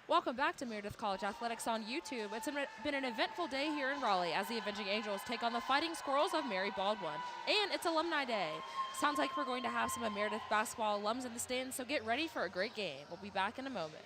Welcome back to Meredith College Athletics on YouTube. It's been an eventful day here in Raleigh as the Avenging Angels take on the Fighting Squirrels of Mary Baldwin. And it's Alumni Day. Sounds like we're going to have some of Meredith basketball alums in the stands, so get ready for a great game. We'll be back in a moment.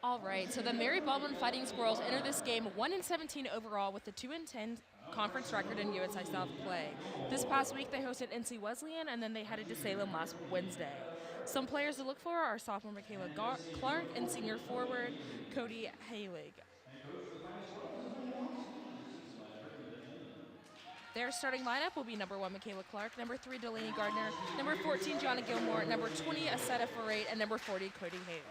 All right, so the Mary Baldwin Fighting Squirrels enter this game 1-17 overall with a 2-10 conference record in USI South play. This past week they hosted NC Wesleyan and then they headed to Salem last Wednesday. Some players to look for are sophomore Michaela Clark and senior forward Cody Halig. Their starting lineup will be number 1 Michaela Clark, number 3 Delaney Gardner, number 14 Jonna Gilmore, number 20 Asetta Ferrate, and number 40 Cody Halig.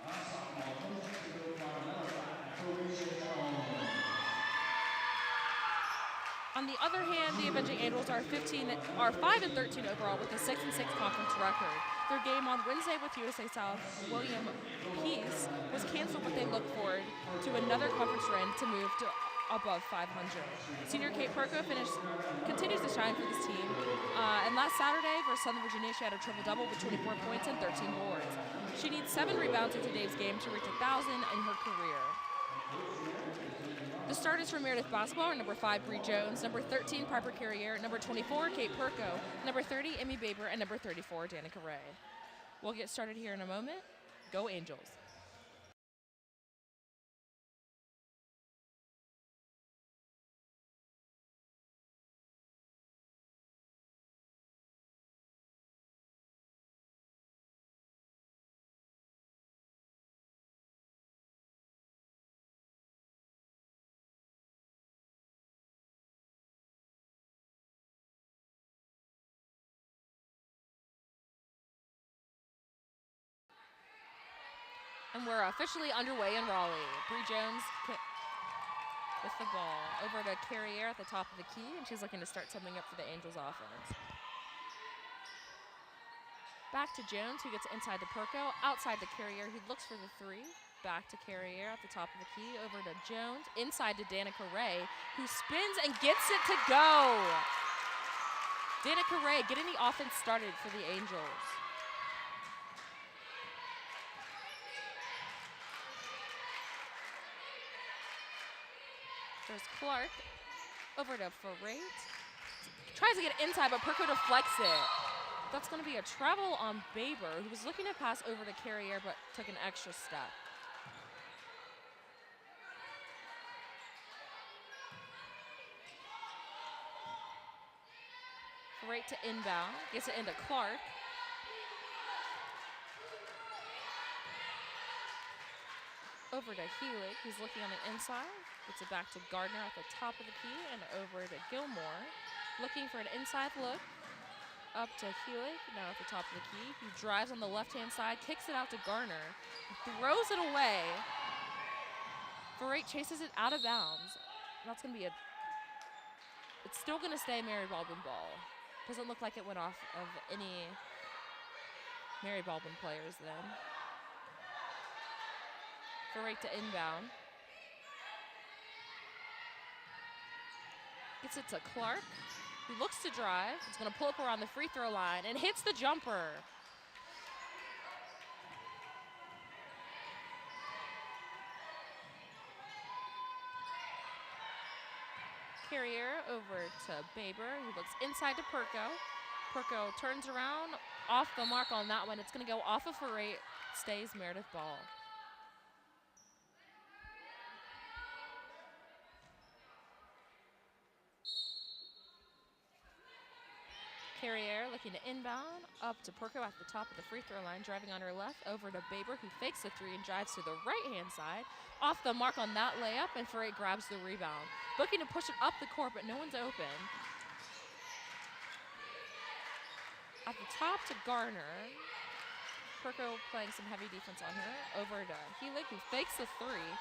On the other hand, the Avenging Angels are 5-13 overall with a 6-6 conference record. Their game on Wednesday with USA South William Peace was canceled, but they look forward to another conference run to move to above 500. Senior Kate Perko continues to shine for this team. And last Saturday versus Southern Virginia, she had a triple-double with 24 points and 13 boards. She needs 7 rebounds in today's game to reach 1,000 in her career. The starters for Meredith basketball are number 5, Bree Jones, number 13, Piper Carrier, number 24, Kate Perko, number 30, Emmy Baber, and number 34, Danica Ray. We'll get started here in a moment. Go Angels. And we're officially underway in Raleigh. Bree Jones with the ball. Over to Carrier at the top of the key, and she's looking to start something up for the Angels offense. Back to Jones, who gets inside to Perko. Outside to Carrier, who looks for the 3. Back to Carrier at the top of the key. Over to Jones. Inside to Danica Ray, who spins and gets it to go. Danica Ray getting the offense started for the Angels. There's Clark over to Ferrate. Tries to get inside, but Perko deflects it. That's going to be a travel on Baber, who was looking to pass over to Carrier, but took an extra step. Right to inbound. Gets it into Clark. Over to Helig, who's looking on the inside. Gets it back to Gardner at the top of the key and over to Gilmore. Looking for an inside look. Up to Helig, now at the top of the key. He drives on the left-hand side, kicks it out to Garner. Throws it away. Ferrate chases it out of bounds. That's going to be it's still going to stay Mary Baldwin ball. Doesn't look like it went off of any Mary Baldwin players then. Ferrate to inbound. Gets it to Clark, who looks to drive. He's going to pull up around the free throw line and hits the jumper. Carrier over to Baber, who looks inside to Perko. Perko turns around, off the mark on that one. It's going to go off of Ferrate, stays Meredith ball. Carrier looking to inbound, up to Perko at the top of the free throw line, driving on her left, over to Baber, who fakes the three and drives to the right-hand side. Off the mark on that layup, and Ferrate grabs the rebound. Looking to push it up the court, but no one's open. At the top to Garner. Perko playing some heavy defense on her. Over to Helig, who fakes the three.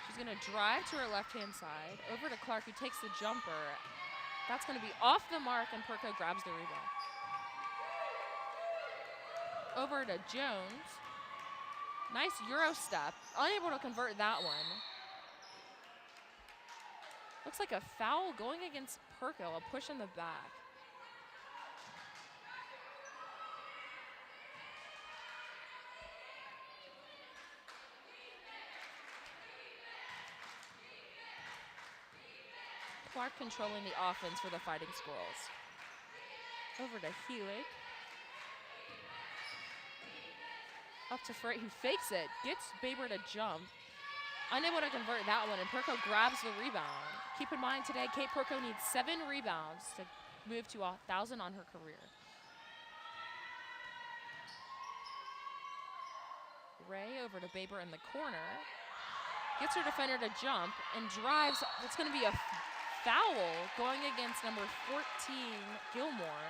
She's going to drive to her left-hand side. Over to Clark, who takes the jumper. That's going to be off the mark, and Perko grabs the rebound. Over to Jones. Nice Euro step. Unable to convert that one. Looks like a foul going against Perko, a push in the back. Clark controlling the offense for the Fighting Squirrels. Over to Helig. Up to Ferrate, who fakes it, gets Baber to jump. Unable to convert that one, and Perko grabs the rebound. Keep in mind today, Kate Perko needs 7 rebounds to move to 1,000 on her career. Ray over to Baber in the corner. Gets her defender to jump and drives. It's going to be a foul going against number 14, Gilmore.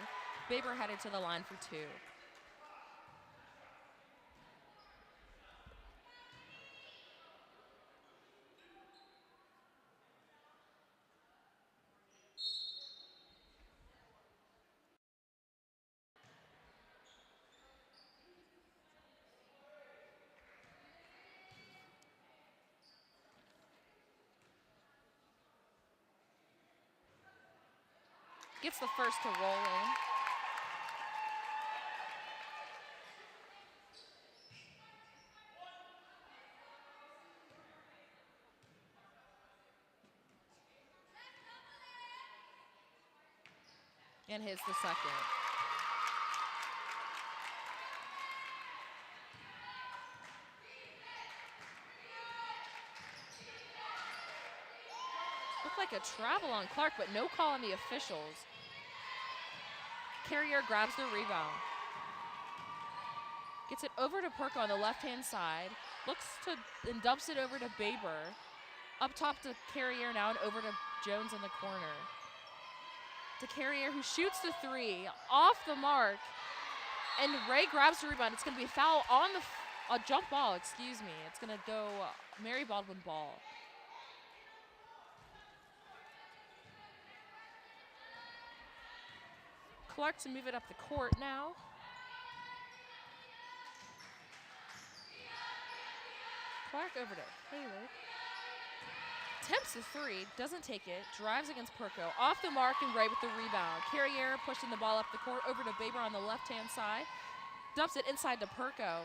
Baber headed to the line for 2. Gets the first to roll in. And hits the second. Looked like a travel on Clark, but no call on the officials. Carrier grabs the rebound. Gets it over to Perko on the left-hand side. Looks to and dumps it over to Baber. Up top to Carrier now and over to Jones in the corner. To Carrier, who shoots the three off the mark. And Ray grabs the rebound. It's going to be a foul on a jump ball, excuse me. It's going to go Mary Baldwin ball. Clark to move it up the court now. Clark over to Helig. Attempts the three, doesn't take it, drives against Perko. Off the mark and Ray with the rebound. Carrier pushing the ball up the court over to Baber on the left-hand side. Dumps it inside to Perko.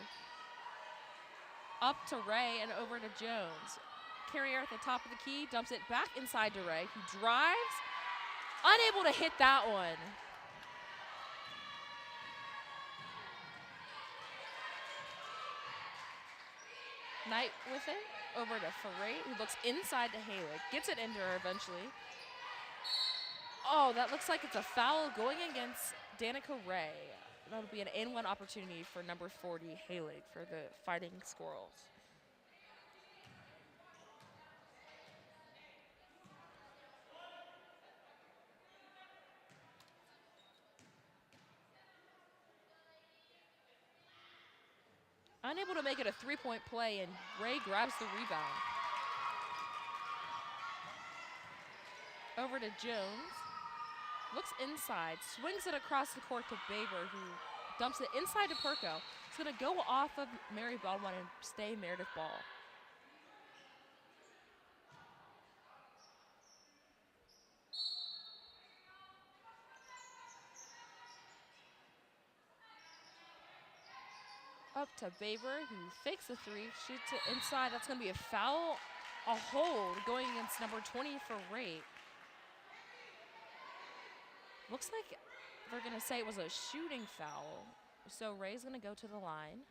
Up to Ray and over to Jones. Carrier at the top of the key, dumps it back inside to Ray, who drives. Unable to hit that one. Knight with it, over to Ferrate, who looks inside to Helig. Gets it into her eventually. Oh, that looks like it's a foul going against Danica Ray. That'll be an and-one opportunity for number 40, Halig, for the Fighting Squirrels. Unable to make it a three-point play, and Ray grabs the rebound. Over to Jones. Looks inside, swings it across the court to Baber, who dumps it inside to Perko. It's going to go off of Mary Baldwin and stay Meredith ball. Up to Baber, who fakes the three, shoots it inside. That's going to be a foul, a hold going against number 20 for Ray. Looks like they're going to say it was a shooting foul. So Ray's going to go to the line.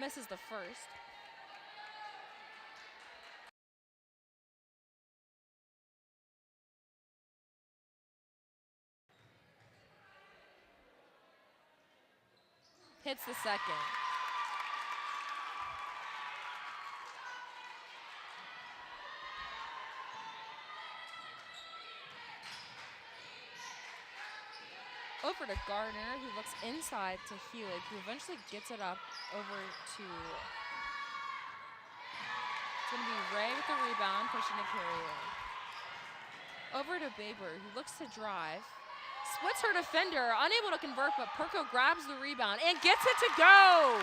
Misses the first. Hits the second. Over to Gardner, who looks inside to Helig, who eventually gets it up over to... It's going to be Ray with the rebound, pushing to Carrier. Over to Baber, who looks to drive. Splits her defender, unable to convert, but Perko grabs the rebound and gets it to go!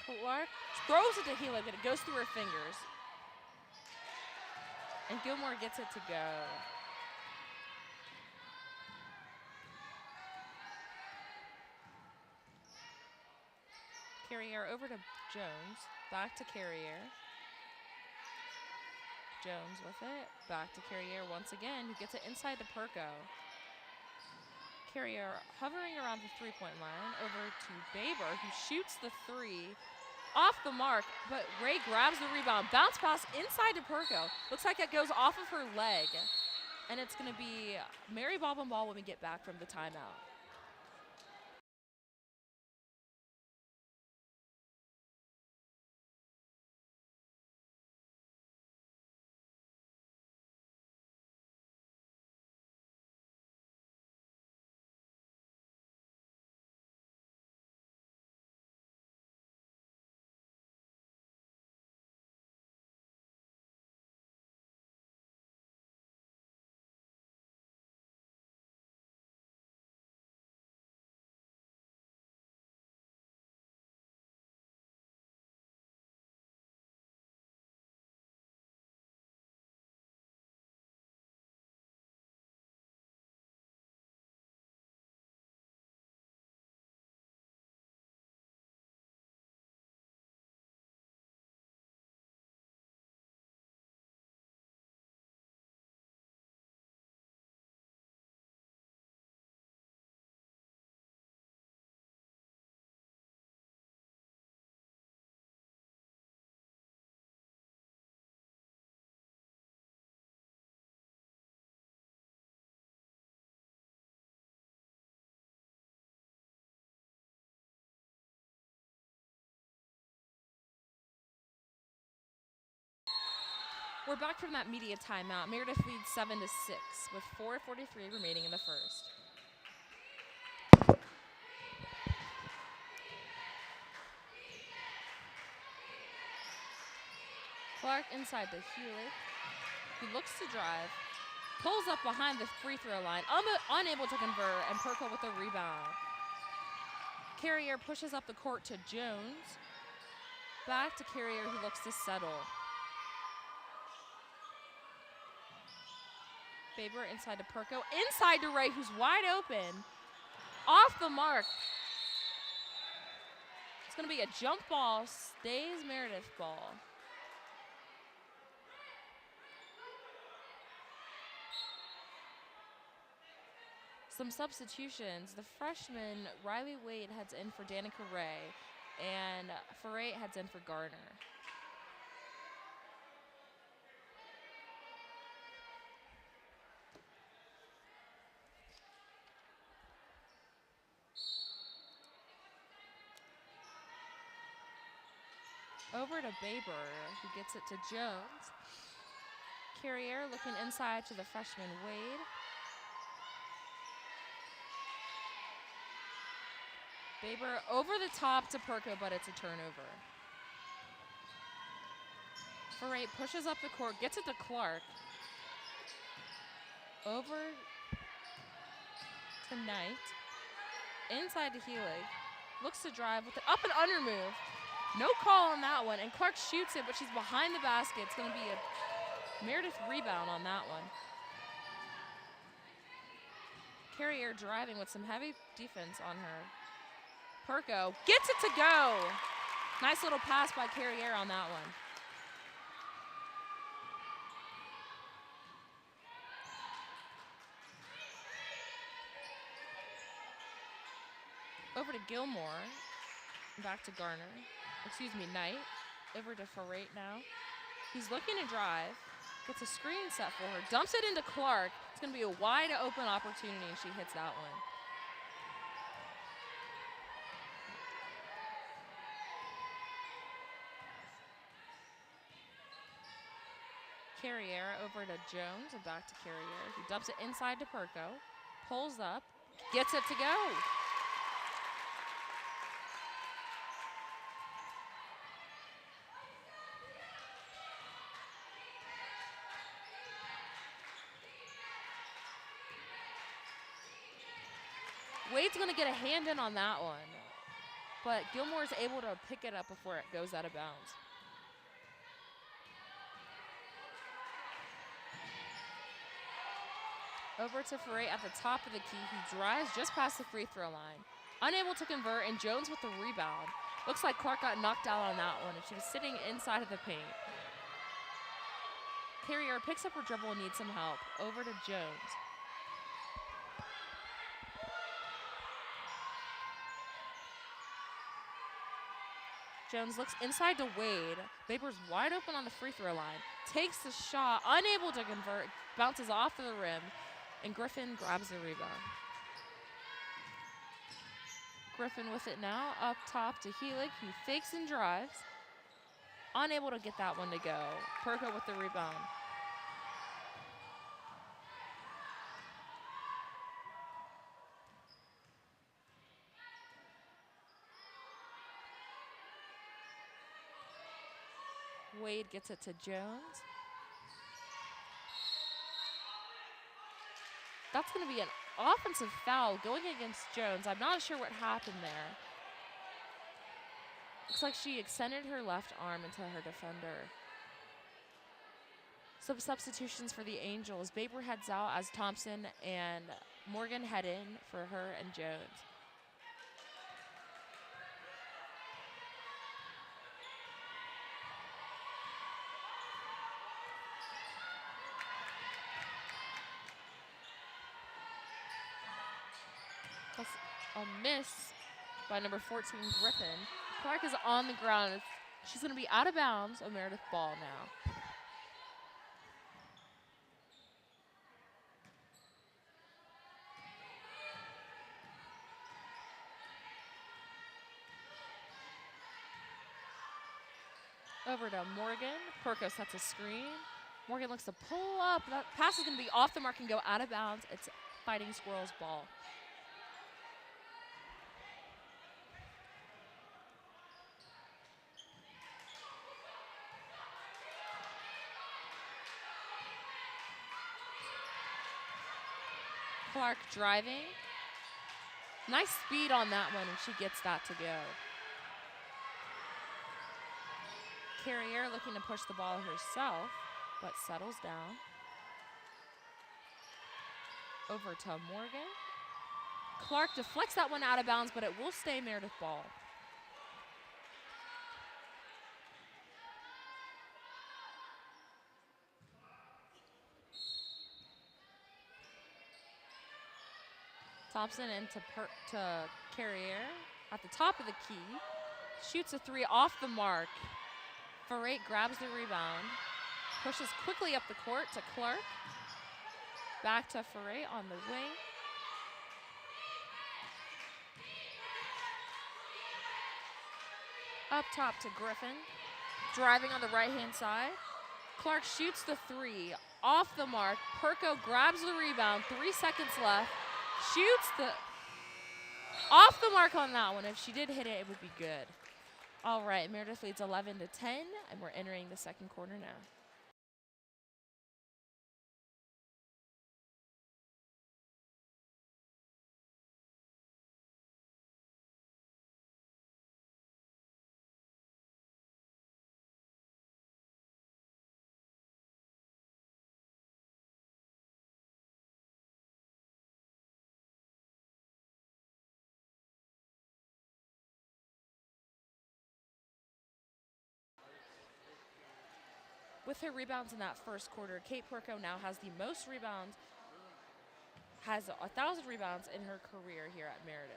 Clark throws it to Helig, but it goes through her fingers. And Gilmore gets it to go. Carrier over to Jones, back to Carrier. Jones with it, back to Carrier once again, who gets it inside to Perko. Carrier hovering around the three-point line, over to Baber, who shoots the three off the mark, but Ray grabs the rebound. Bounce pass inside to Perko. Looks like it goes off of her leg. And it's going to be Mary Baldwin ball when we get back from the timeout. We're back from that media timeout. Meredith leads 7-6 with 4:43 remaining in the first. Clark inside to Helig, who looks to drive, pulls up behind the free throw line, unable to convert, and Perko with the rebound. Carrier pushes up the court to Jones. Back to Carrier, who looks to settle. Baber inside to Perko. Inside to Ray, who's wide open. Off the mark. It's going to be a jump ball. Stays Meredith ball. Some substitutions. The freshman Riley Wade heads in for Danica Ray, and Ferrate heads in for Garner. Over to Baber, who gets it to Jones. Carrier looking inside to the freshman Wade. Baber over the top to Perko, but it's a turnover. Ferrate pushes up the court, gets it to Clark. Over to Knight. Inside to Healy. Looks to drive with the up and under move. No call on that one, and Clark shoots it, but she's behind the basket. It's going to be a Meredith rebound on that one. Carrier driving with some heavy defense on her. Perko gets it to go. Nice little pass by Carrier on that one. Over to Gilmore. Back to Garner. Excuse me, Knight. Over to Ferrate now. He's looking to drive. Gets a screen set for her. Dumps it into Clark. It's going to be a wide open opportunity, and she hits that one. Carrier over to Jones and back to Carrier. He dumps it inside to Perko. Pulls up. Gets it to go. Wade's going to get a hand in on that one, but Gilmore's able to pick it up before it goes out of bounds. Over to Ferrate at the top of the key. He drives just past the free throw line. Unable to convert, and Jones with the rebound. Looks like Clark got knocked out on that one, and she was sitting inside of the paint. Carrier picks up her dribble and needs some help. Over to Jones. Jones looks inside to Wade. Baber's wide open on the free throw line. Takes the shot, unable to convert, bounces off of the rim, and Griffin grabs the rebound. Griffin with it now, up top to Helig, who fakes and drives. Unable to get that one to go. Perko with the rebound. Wade gets it to Jones. That's going to be an offensive foul going against Jones. I'm not sure what happened there. Looks like she extended her left arm into her defender. Some substitutions for the Angels. Baber heads out as Thompson and Morgan head in for her and Jones. That's a miss by number 14, Griffin. Clark is on the ground. She's going to be out of bounds. A Meredith ball now. Over to Morgan. Perko sets a screen. Morgan looks to pull up. That pass is going to be off the mark and go out of bounds. It's Fighting Squirrels ball. Clark driving. Nice speed on that one, and she gets that to go. Carrier looking to push the ball herself, but settles down. over to Morgan. Clark deflects that one out of bounds, but it will stay Meredith ball. Thompson into Carrier at the top of the key. Shoots a three off the mark. Ferrate grabs the rebound. Pushes quickly up the court to Clark. Back to Ferrate on the wing. Up top to Griffin. Driving on the right-hand side. Clark shoots the three off the mark. Perko grabs the rebound. 3 seconds left. Shoots the off the mark on that one. If she did hit it, it would be good. All right, Meredith leads 11-10, and we're entering the second quarter now. With her rebounds in that first quarter, Kate Perko now has the most rebounds, has 1,000 rebounds in her career here at Meredith.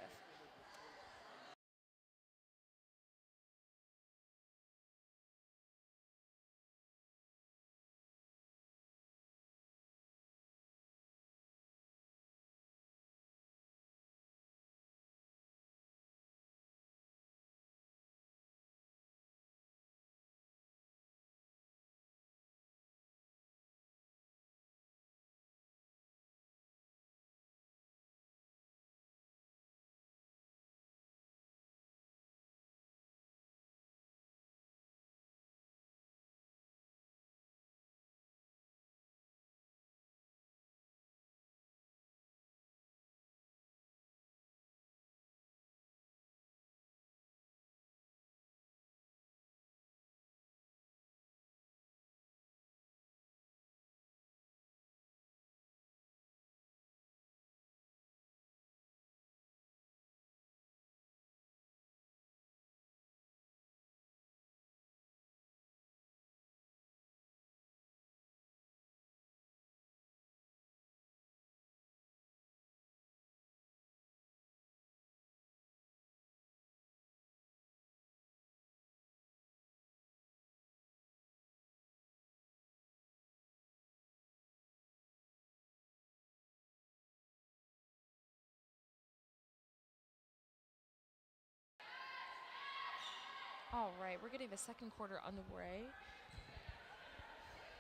All right, we're getting the second quarter underway.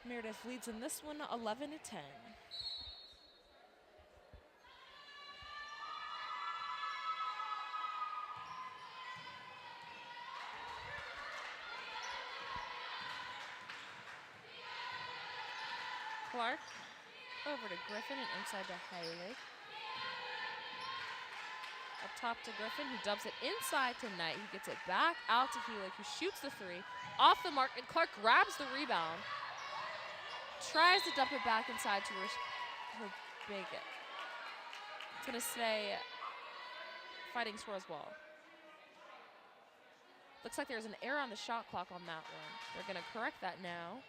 Meredith leads in this one 11-10. Clark over to Griffin and inside to Haley. Up top to Griffin, who dubs it inside to Knight. He gets it back out to Healy, who shoots the three off the mark, and Clark grabs the rebound. Tries to dump it back inside to her big. It's going to stay Fighting Swirls ball. Looks like there's an error on the shot clock on that one. They're going to correct that now.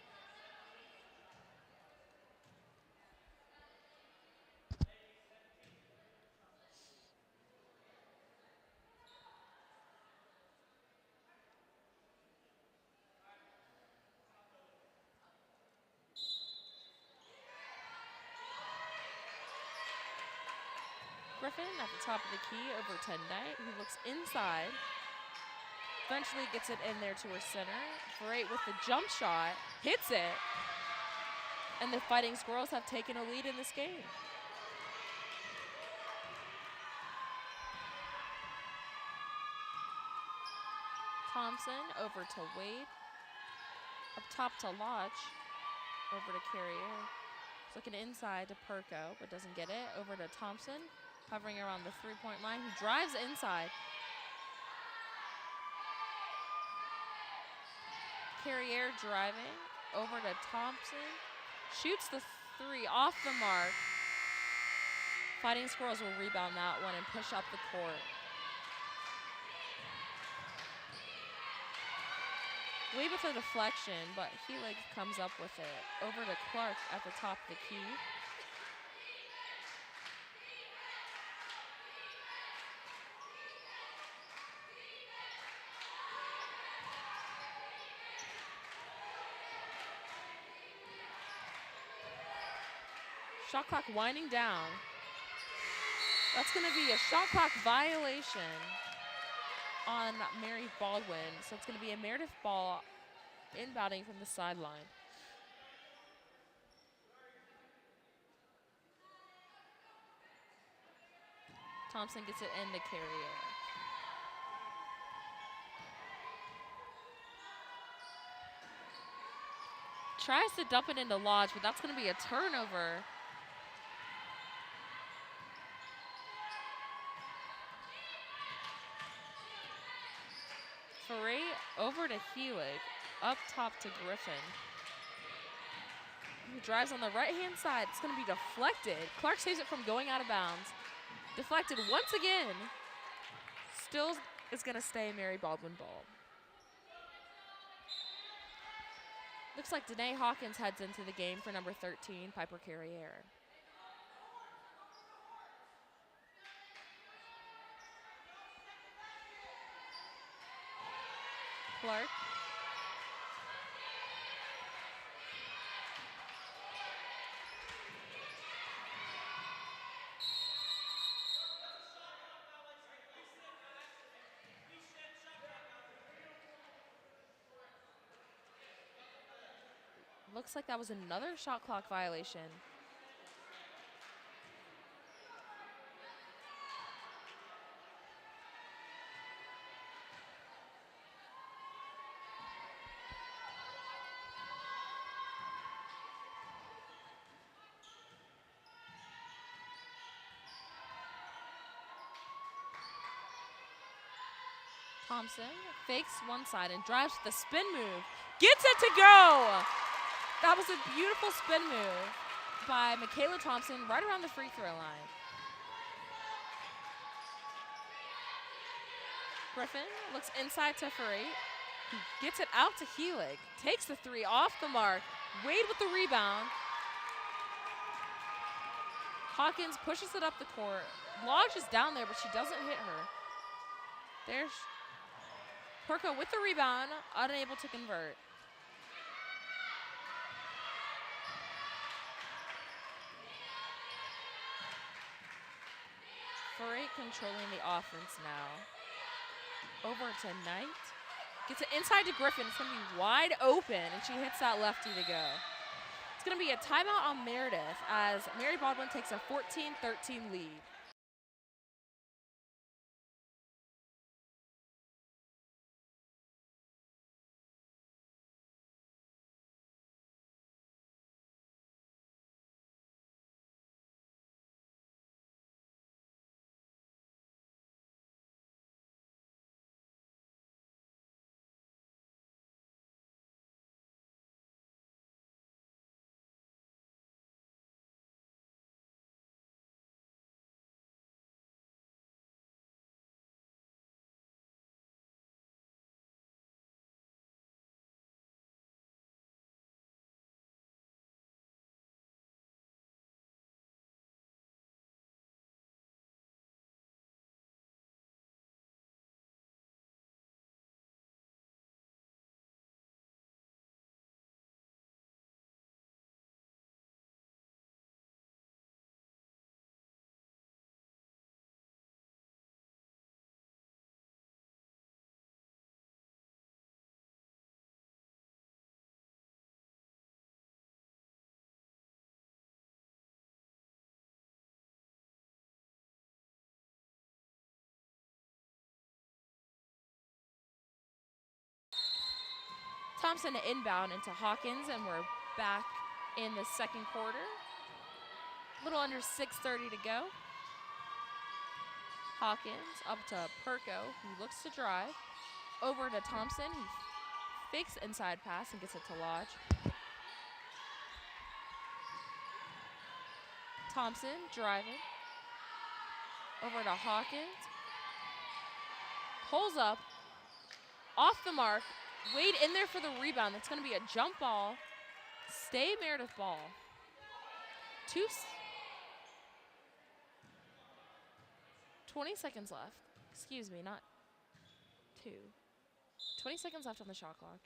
Griffin at the top of the key over to Knight, who looks inside. Eventually gets it in there to her center. Ferrate with the jump shot, hits it. And the Fighting Squirrels have taken a lead in this game. Thompson over to Wade. Up top to Lodge. Over to Carrier. He's looking inside to Perko, but doesn't get it. Over to Thompson. Hovering around the three-point line. He drives inside. Carrier driving over to Thompson. Shoots the three off the mark. Fighting Squirrels will rebound that one and push up the court. Way with a deflection, but Helig comes up with it. Over to Clark at the top of the key. Shot clock winding down. That's going to be a shot clock violation on Mary Baldwin. So it's going to be a Meredith ball inbounding from the sideline. Thompson gets it in the carrier. Tries to dump it into Lodge, but that's going to be a turnover. Foray over to Helig, up top to Griffin. He drives on the right-hand side. It's going to be deflected. Clark saves it from going out of bounds. Deflected once again. Still is going to stay Mary Baldwin ball. Looks like Danae Hawkins heads into the game for number 13, Piper Carriere. Clark. Looks like that was another shot clock violation. Thompson fakes one side and drives the spin move. Gets it to go! That was a beautiful spin move by Michaela Thompson right around the free throw line. Griffin looks inside to Foray. He gets it out to Helig. Takes the three off the mark. Wade with the rebound. Hawkins pushes it up the court. Lodge is down there, but she doesn't hit her. There's Perko with the rebound, unable to convert. Foray controlling the offense now. Over to Knight. Gets it inside to Griffin. It's going to be wide open, and she hits that lefty to go. It's going to be a timeout on Meredith as Mary Baldwin takes a 14-13 lead. Thompson to inbound into Hawkins, and we're back in the second quarter. A little under 6:30 to go. Hawkins up to Perko, who looks to drive. Over to Thompson. He fakes inside pass and gets it to Lodge. Thompson driving. Over to Hawkins. Pulls up. Off the mark. Wade in there for the rebound. That's going to be a jump ball. Stay Meredith ball. 20 seconds left. Excuse me, not 2. 20 seconds left on the shot clock.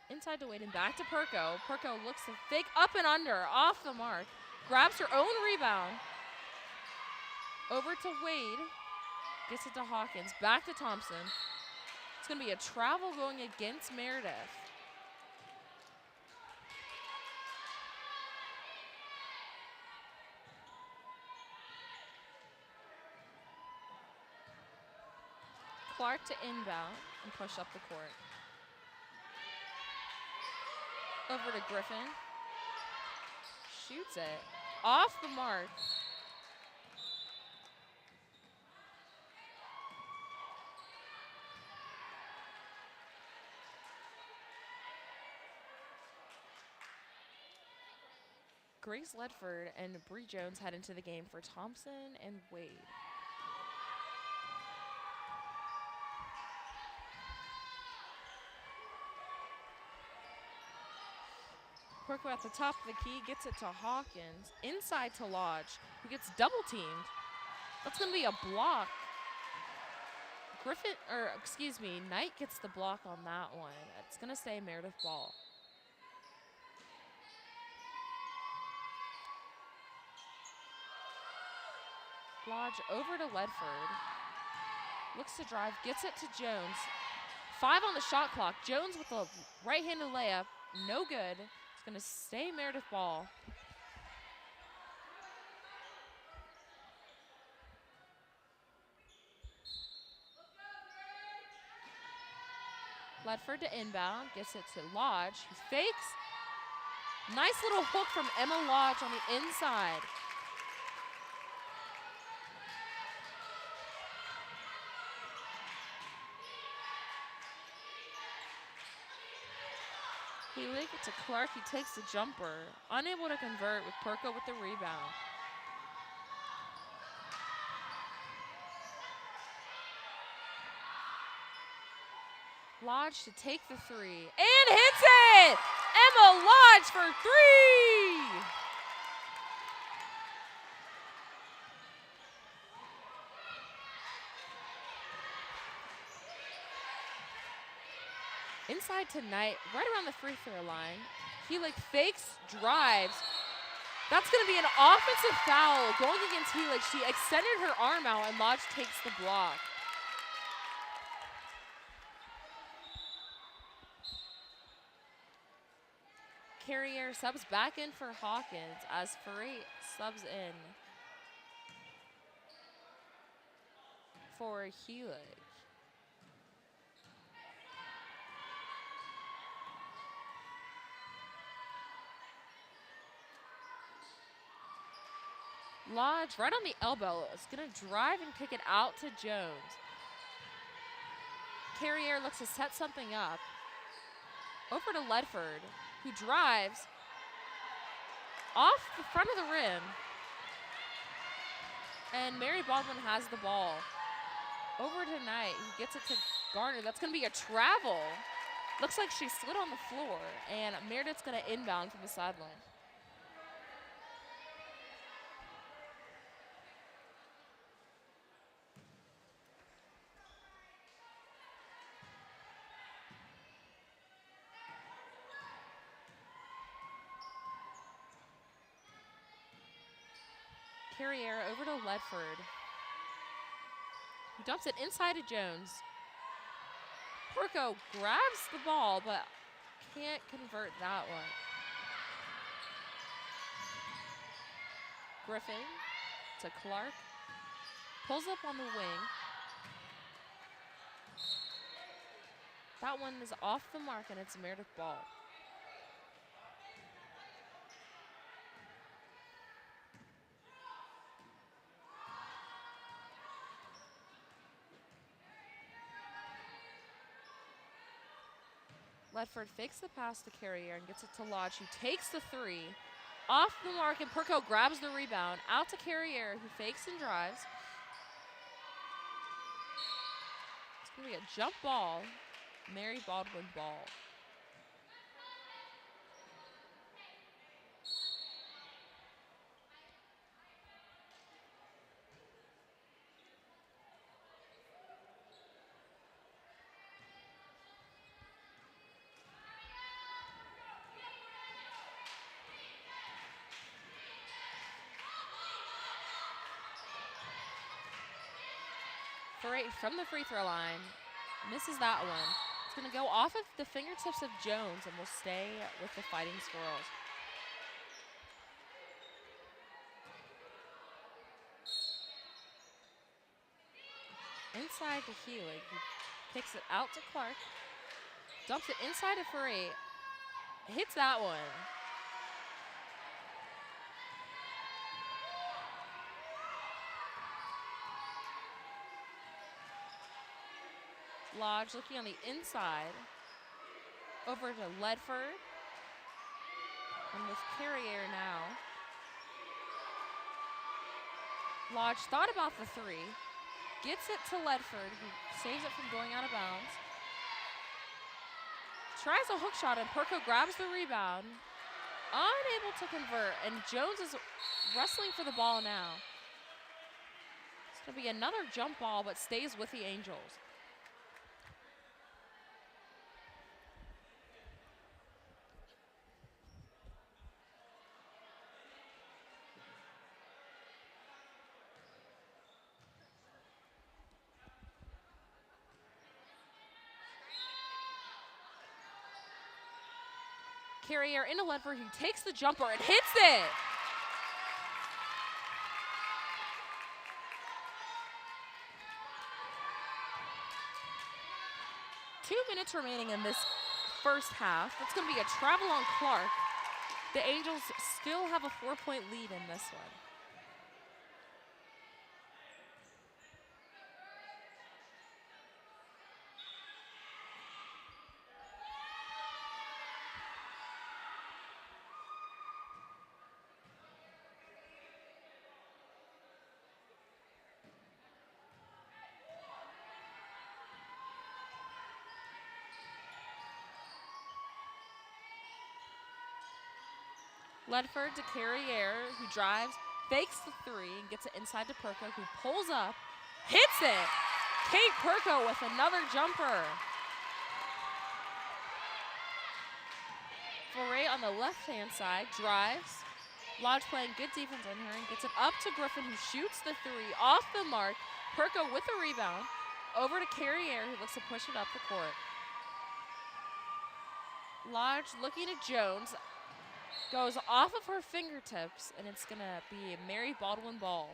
Inside to Wade and back to Perko. Perko looks to fake up and under. Off the mark. Grabs her own rebound. Over to Wade. Gets it to Hawkins. Back to Thompson. It's going to be a travel going against Meredith. Clark to inbound and push up the court. Over to Griffin. Shoots it. Off the mark. Grace Ledford and Bree Jones head into the game for Thompson and Wade. Perko at the top of the key, gets it to Hawkins. Inside to Lodge, who gets double teamed. That's going to be a block. Knight gets the block on that one. It's going to stay Meredith ball. Lodge over to Ledford. Looks to drive, gets it to Jones. 5 on the shot clock. Jones with a right-handed layup. No good. It's going to stay Meredith ball. Ledford to inbound. Gets it to Lodge. He fakes. Nice little hook from Emma Lodge on the inside. He linked it to Clark. He takes the jumper. Unable to convert with Perko with the rebound. Lodge to take the 3. And hits it! Emma Lodge for 3! Inside to Knight, right around the free throw line. He fakes, drives. That's going to be an offensive foul going against Helix. She extended her arm out and Lodge takes the block. Carrier subs back in for Hawkins as Ferret subs in for Helix. Lodge right on the elbow is going to drive and kick it out to Jones. Carrier looks to set something up. Over to Ledford, who drives off the front of the rim. And Mary Baldwin has the ball. Over to Knight, who gets it to Garner. That's going to be a travel. Looks like she slid on the floor, and Meredith's going to inbound from the sideline. Carrier over to Ledford. He dumps it inside to Jones. Perko grabs the ball, but can't convert that one. Griffin to Clark. Pulls up on the wing. That one is off the mark, and it's Meredith ball. Ledford fakes the pass to Carrier and gets it to Lodge, who takes the 3. Off the mark, and Perko grabs the rebound. Out to Carrier, who fakes and drives. It's going to be a jump ball. Mary Baldwin ball. Ferret from the free throw line. Misses that one. It's going to go off of the fingertips of Jones and will stay with the Fighting Squirrels. Inside to Healy. He kicks it out to Clark. Dumps it inside to Ferret. Hits that one. Lodge looking on the inside. Over to Ledford. And with Carrier now. Lodge thought about the three. Gets it to Ledford, who saves it from going out of bounds. Tries a hook shot, and Perko grabs the rebound. Unable to convert, and Jones is wrestling for the ball now. It's going to be another jump ball, but stays with the Angels. Carrier into Ledford, who takes the jumper and hits it. Two minutes remaining in this first half. That's going to be a travel on Clark. The Angels still have a 4-point lead in this one. Ledford to Carrier, who drives, fakes the three, and gets it inside to Perko, who pulls up, hits it. Kate Perko with another jumper. Foray on the left-hand side, drives. Lodge playing good defense on her and gets it up to Griffin, who shoots the three off the mark. Perko with the rebound. Over to Carrier, who looks to push it up the court. Lodge looking at Jones. Goes off of her fingertips, and it's going to be a Mary Baldwin ball.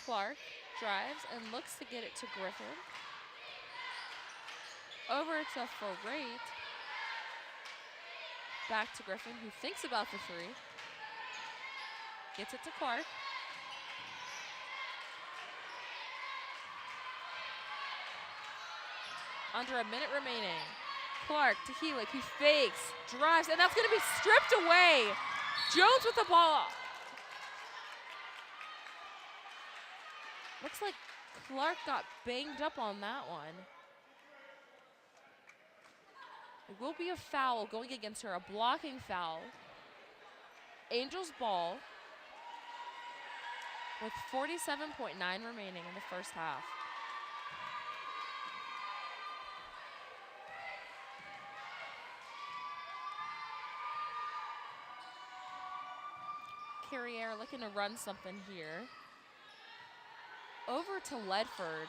Clark drives and looks to get it to Griffin. Over to Ferret. Back to Griffin, who thinks about the three. Gets it to Clark. Under a minute remaining. Clark to Helick, who fakes, drives, and that's going to be stripped away. Jones with the ball. Looks like Clark got banged up on that one. It will be a foul going against her, a blocking foul. Angels ball. With 47.9 remaining in the first half. Carrier looking to run something here. Over to Ledford.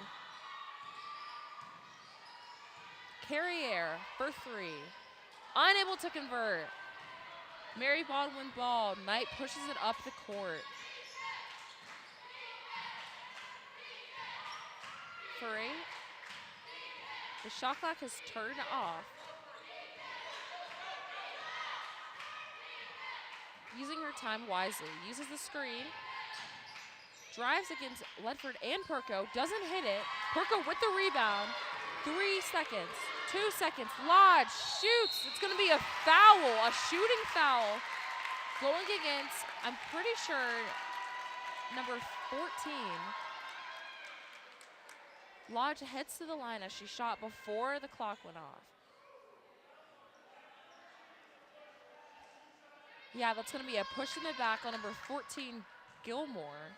Carrier for three. Unable to convert. Mary Baldwin ball. Knight pushes it up the court. Ferret. The shot clock has turned off. Using her time wisely. Uses the screen. Drives against Ledford and Perko. Doesn't hit it. Perko with the rebound. 3 seconds, 2 seconds. Lodge shoots. It's going to be a foul, a shooting foul. Going against, I'm pretty sure, number 14. Lodge heads to the line as she shot before the clock went off. Yeah, that's going to be a push in the back on number 14, Gilmore.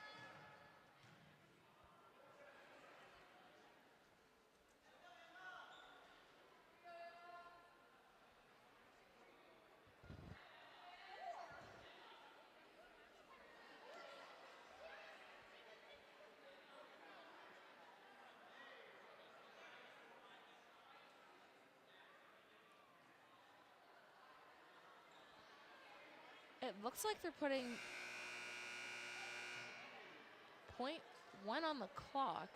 It looks like they're putting .1 on the clock.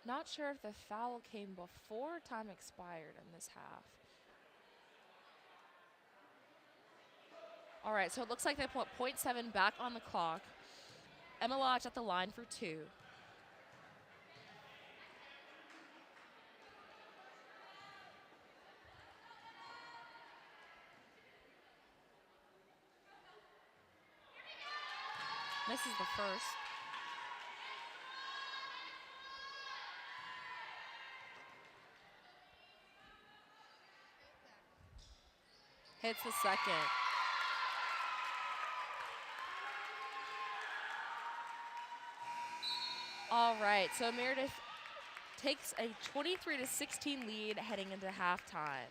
Not sure if the foul came before time expired in this half. All right, so it looks like they put .7 back on the clock. Emma Lodge at the line for 2. Misses the first. Hits the second. All right, so Meredith takes a 23-16 lead heading into halftime.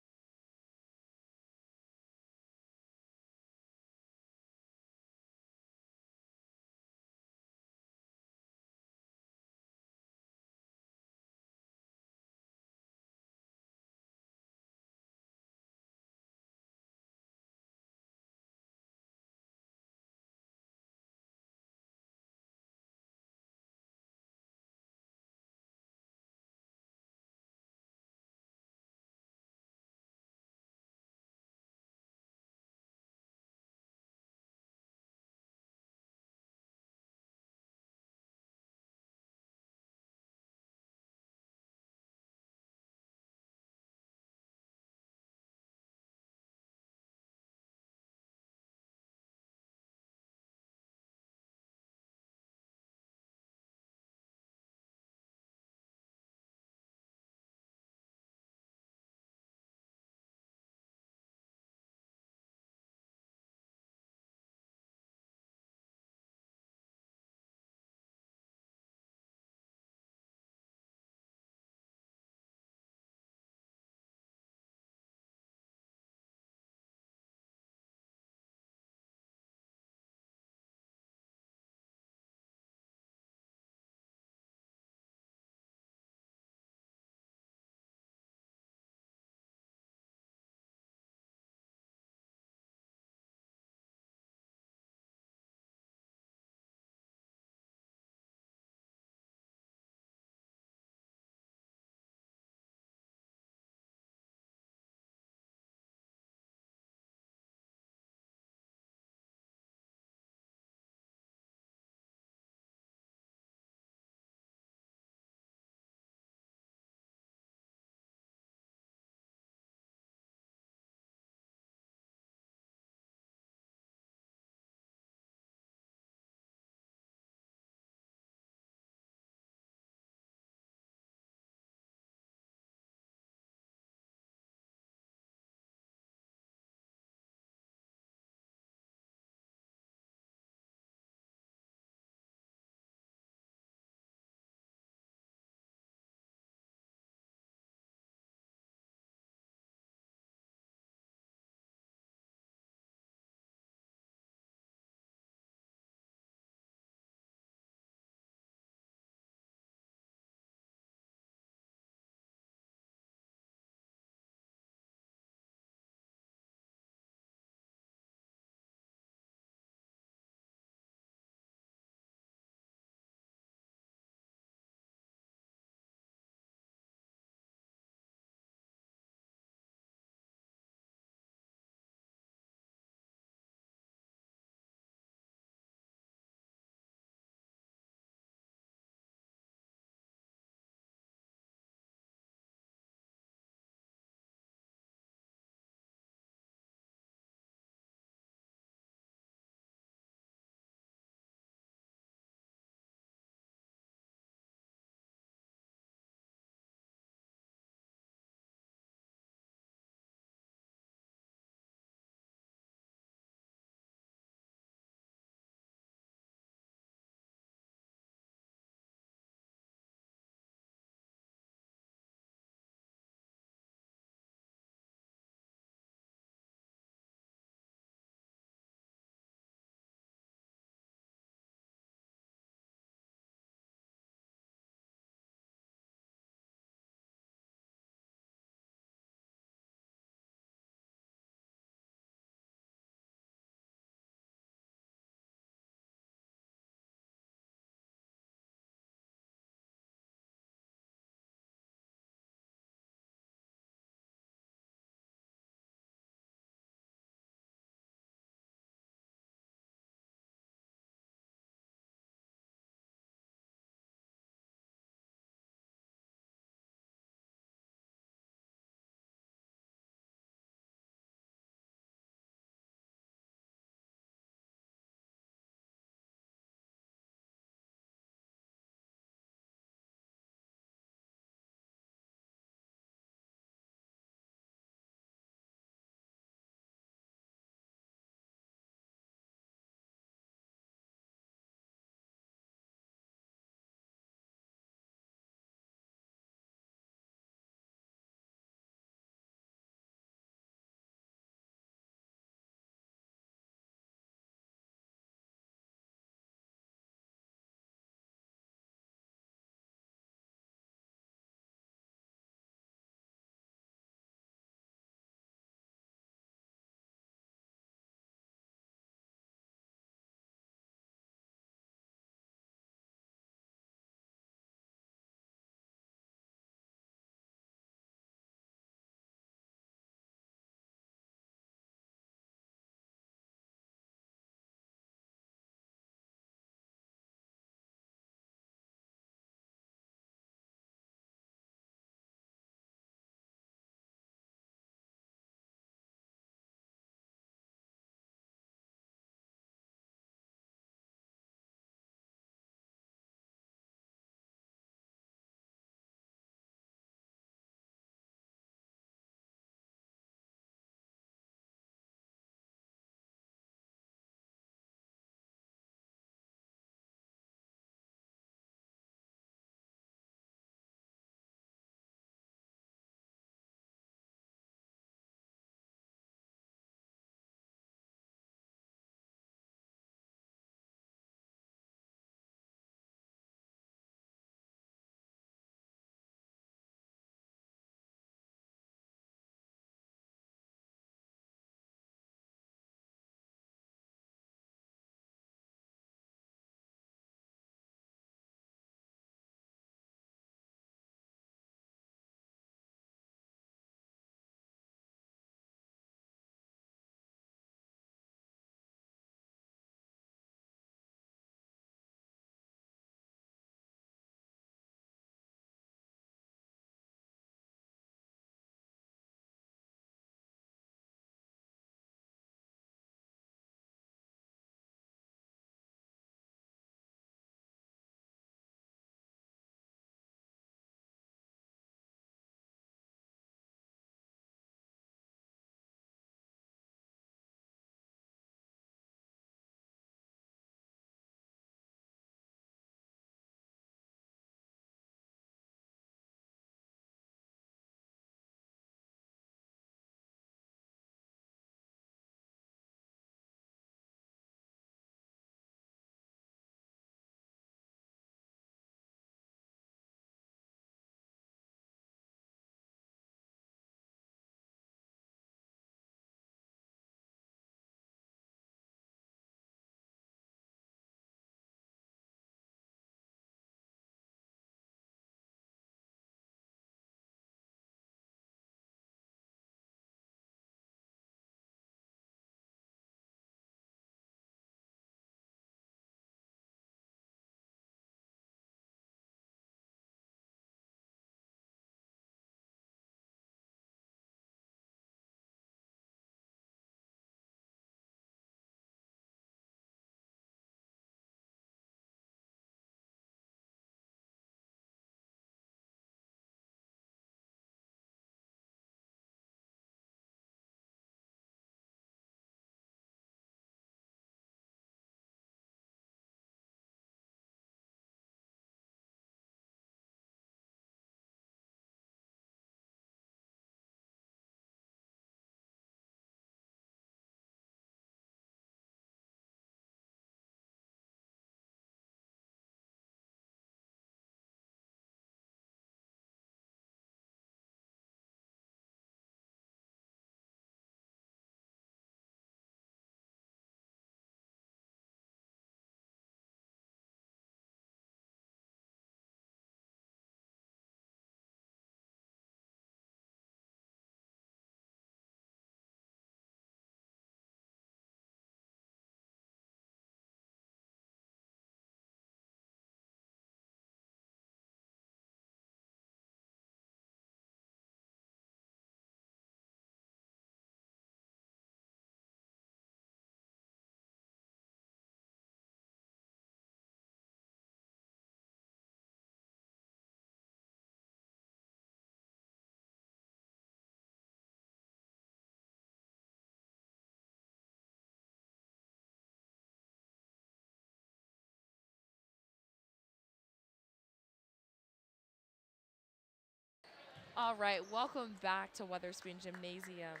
All right, welcome back to Weatherspoon Gymnasium.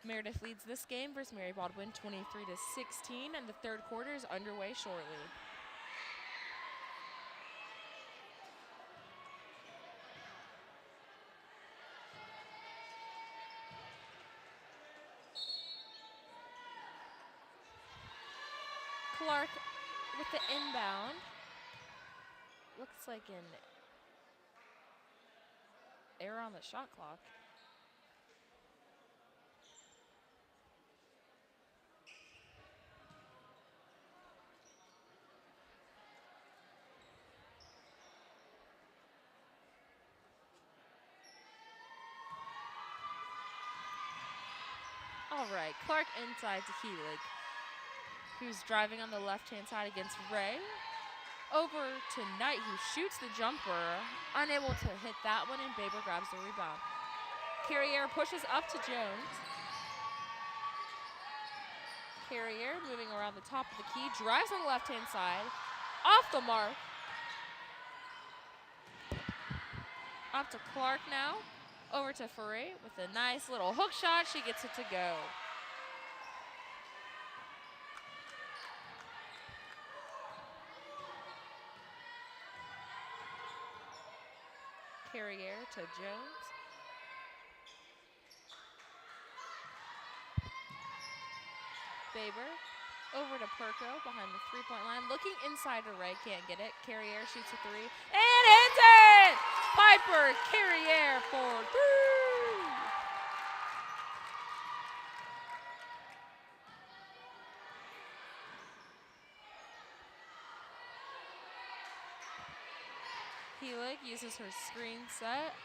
Meredith leads this game versus Mary Baldwin 23-16, and the third quarter is underway shortly. Clark with the inbound. Looks like an error on the shot clock. All right, Clark inside to Heelig, who's driving on the left-hand side against Ray. Over to Knight, who shoots the jumper, unable to hit that one, and Baber grabs the rebound. Carrier pushes up to Jones. Carrier moving around the top of the key, drives on the left-hand side, off the mark. Up to Clark now, over to Ferre with a nice little hook shot. She gets it to go. Carrier to Jones. Baber over to Perko behind the three-point line. Looking inside to Ray, can't get it. Carrier shoots a three and hits it! Piper Carrier for three! Heelig uses her screen set.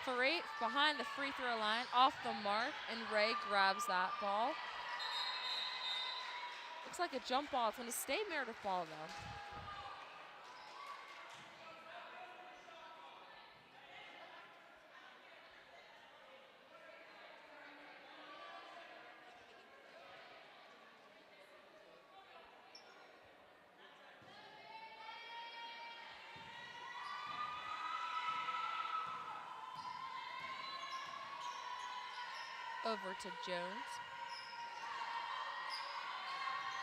Ferre behind the free throw line, off the mark, and Ray grabs that ball. Looks like a jump ball. It's going to stay Meredith ball, though. Over to Jones.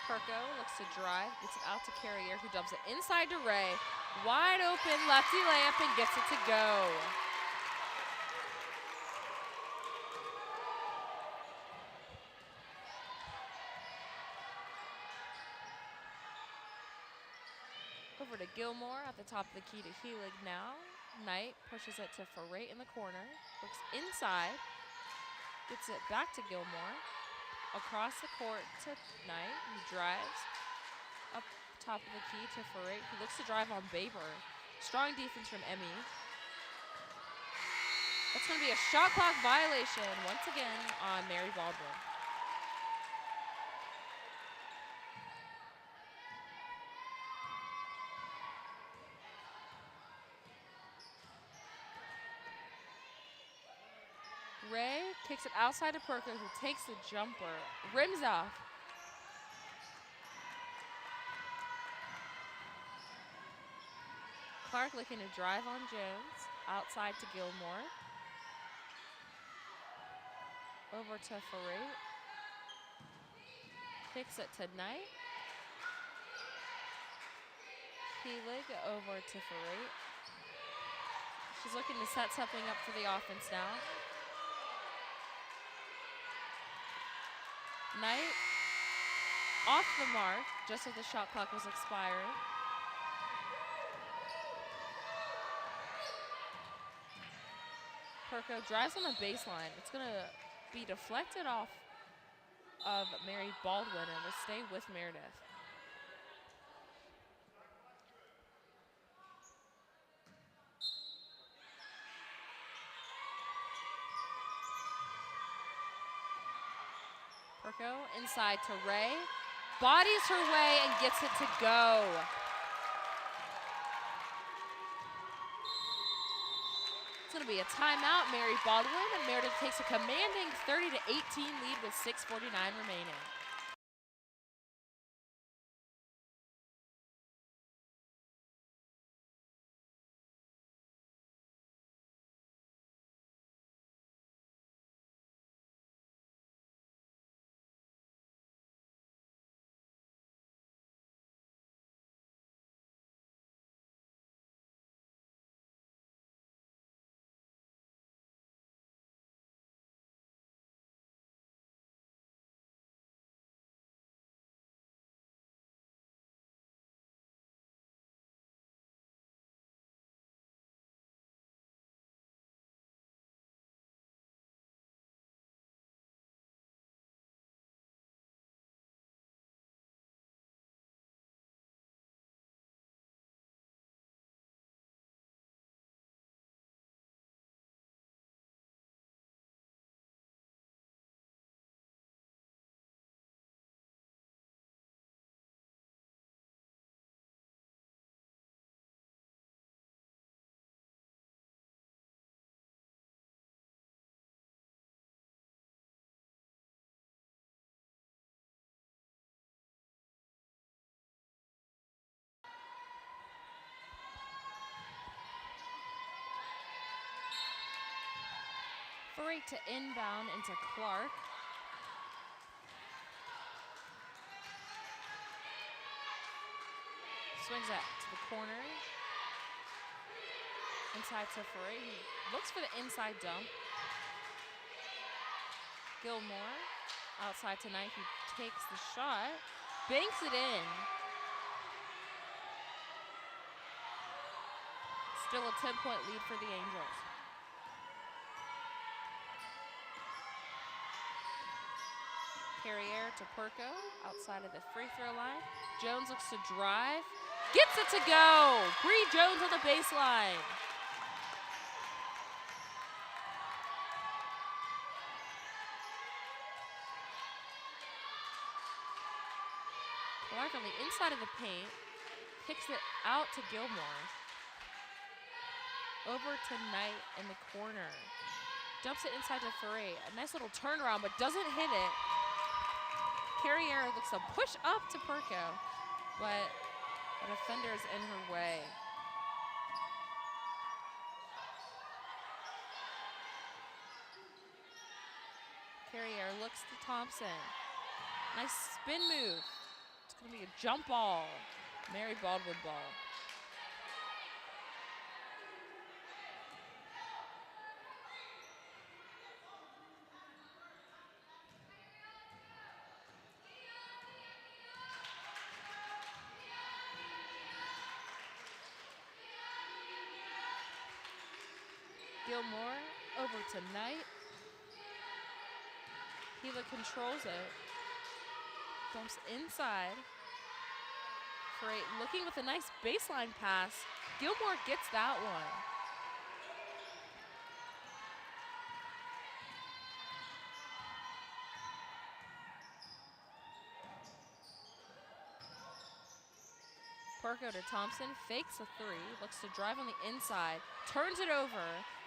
Perko looks to drive, gets it out to Carrier, who dumps it inside to Ray. Wide open, lefty layup, and gets it to go. Over to Gilmore at the top of the key to Heelig now. Knight pushes it to Ferre in the corner, looks inside, gets it back to Gilmore. Across the court to Knight, who drives up top of the key to Ferre, who looks to drive on Baber. Strong defense from Emmy. That's going to be a shot clock violation once again on Mary Baldwin. Ray kicks it outside to Perko, who takes the jumper, rims off. Clark looking to drive on Jones, outside to Gilmore. Over to Ferre. Kicks it to Knight. Heelig over to Ferre. She's looking to set something up for the offense now. Knight off the mark, just as the shot clock was expiring. Perko drives on the baseline. It's going to be deflected off of Mary Baldwin and will stay with Meredith. Perko inside to Ray. Bodies her way and gets it to go. It's going to be a timeout, Mary Baldwin, and Meredith takes a commanding 30-18 lead with 6:49 remaining. Freight to inbound into Clark. Swings that to the corner. Inside to Freight. He looks for the inside dump. Gilmore outside to Knight. He takes the shot. Banks it in. Still a 10-point lead for the Angels. Carrier to Perko outside of the free throw line. Jones looks to drive. Gets it to go. Bree Jones on the baseline. Clark on the inside of the paint. Kicks it out to Gilmore. Over to Knight in the corner. Dumps it inside to Ferre. A nice little turnaround, but doesn't hit it. Carrier looks to push up to Perko, but a defender is in her way. Carrier looks to Thompson. Nice spin move. It's going to be a jump ball. Mary Baldwin ball. Gilmore over to Knight. Gila controls it. Dumps inside. Freight looking with a nice baseline pass. Gilmore gets that one. Perko to Thompson, fakes a three, looks to drive on the inside, turns it over,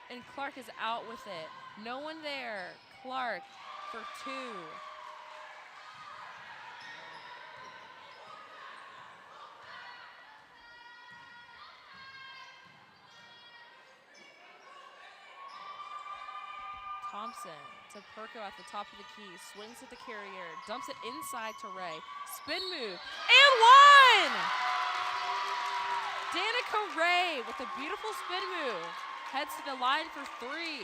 and Clark is out with it. No one there. Clark for two. Thompson to Perko at the top of the key, swings at the Carrier, dumps it inside to Ray. Spin move, and one! Danica Ray with a beautiful spin move. Heads to the line for three.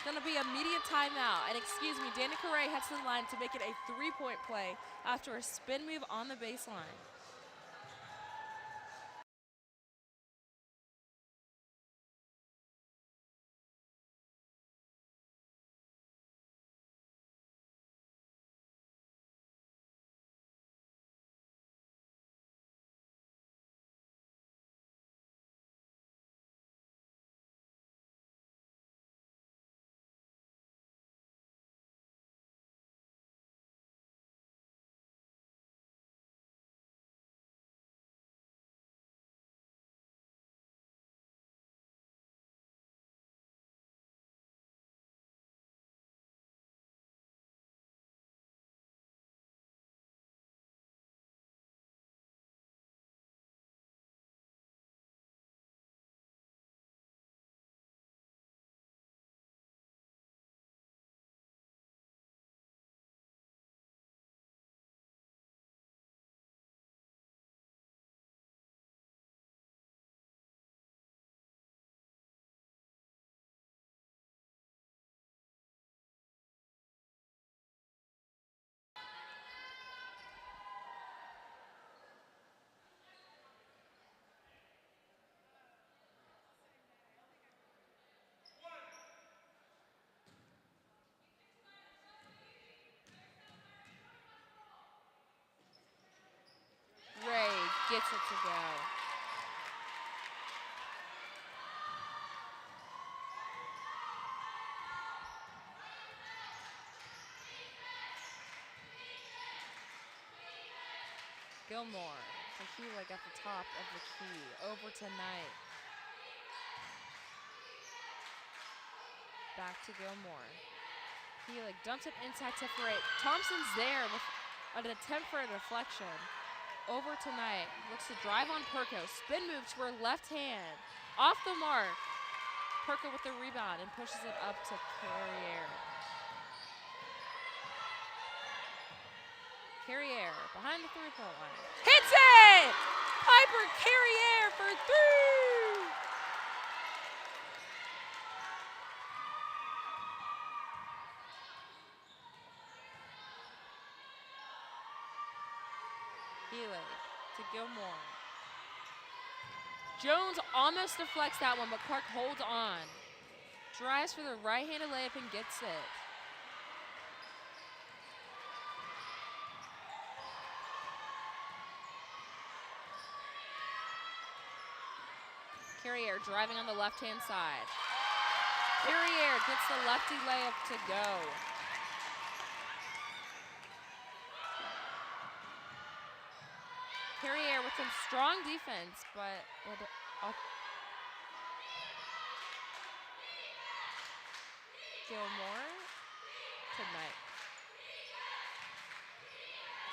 Gonna be a media timeout. And excuse me, Danica Ray heads to the line to make it a 3-point play after a spin move on the baseline. Ray gets it to go. Gilmore to Helig at the top of the key. Over to Knight. Back to Gilmore. Helig dumps it inside to Ferret. Thompson's there with an attempt for a deflection. over to Knight. Looks to drive on Perko. Spin move to her left hand. Off the mark. Perko with the rebound and pushes it up to Carriere. Carriere behind the three-point line. Hits it! Piper Carriere for three! Healy to Gilmore. Jones almost deflects that one, but Clark holds on. Drives for the right-handed layup and gets it. Carriere driving on the left-hand side. Carriere gets the lefty layup to go. Carriere with some strong defense, but Gilmore to Knight.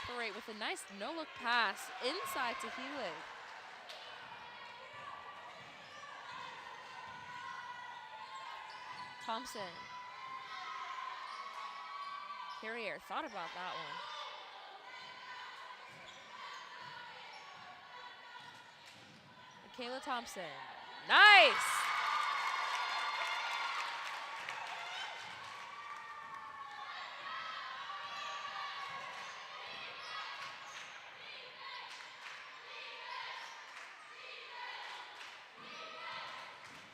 Parade with a nice no-look pass inside to Healy. Thompson. Carriere thought about that one. Michaela Thompson. Nice!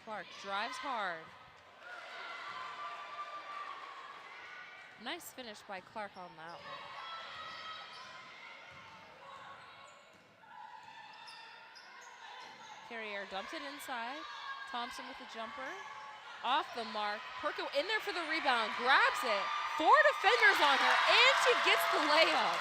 Clark drives hard. Nice finish by Clark on that one. Carriere dumps it inside. Thompson with the jumper. Off the mark. Perko in there for the rebound. Grabs it. 4 defenders on her, and she gets the layup.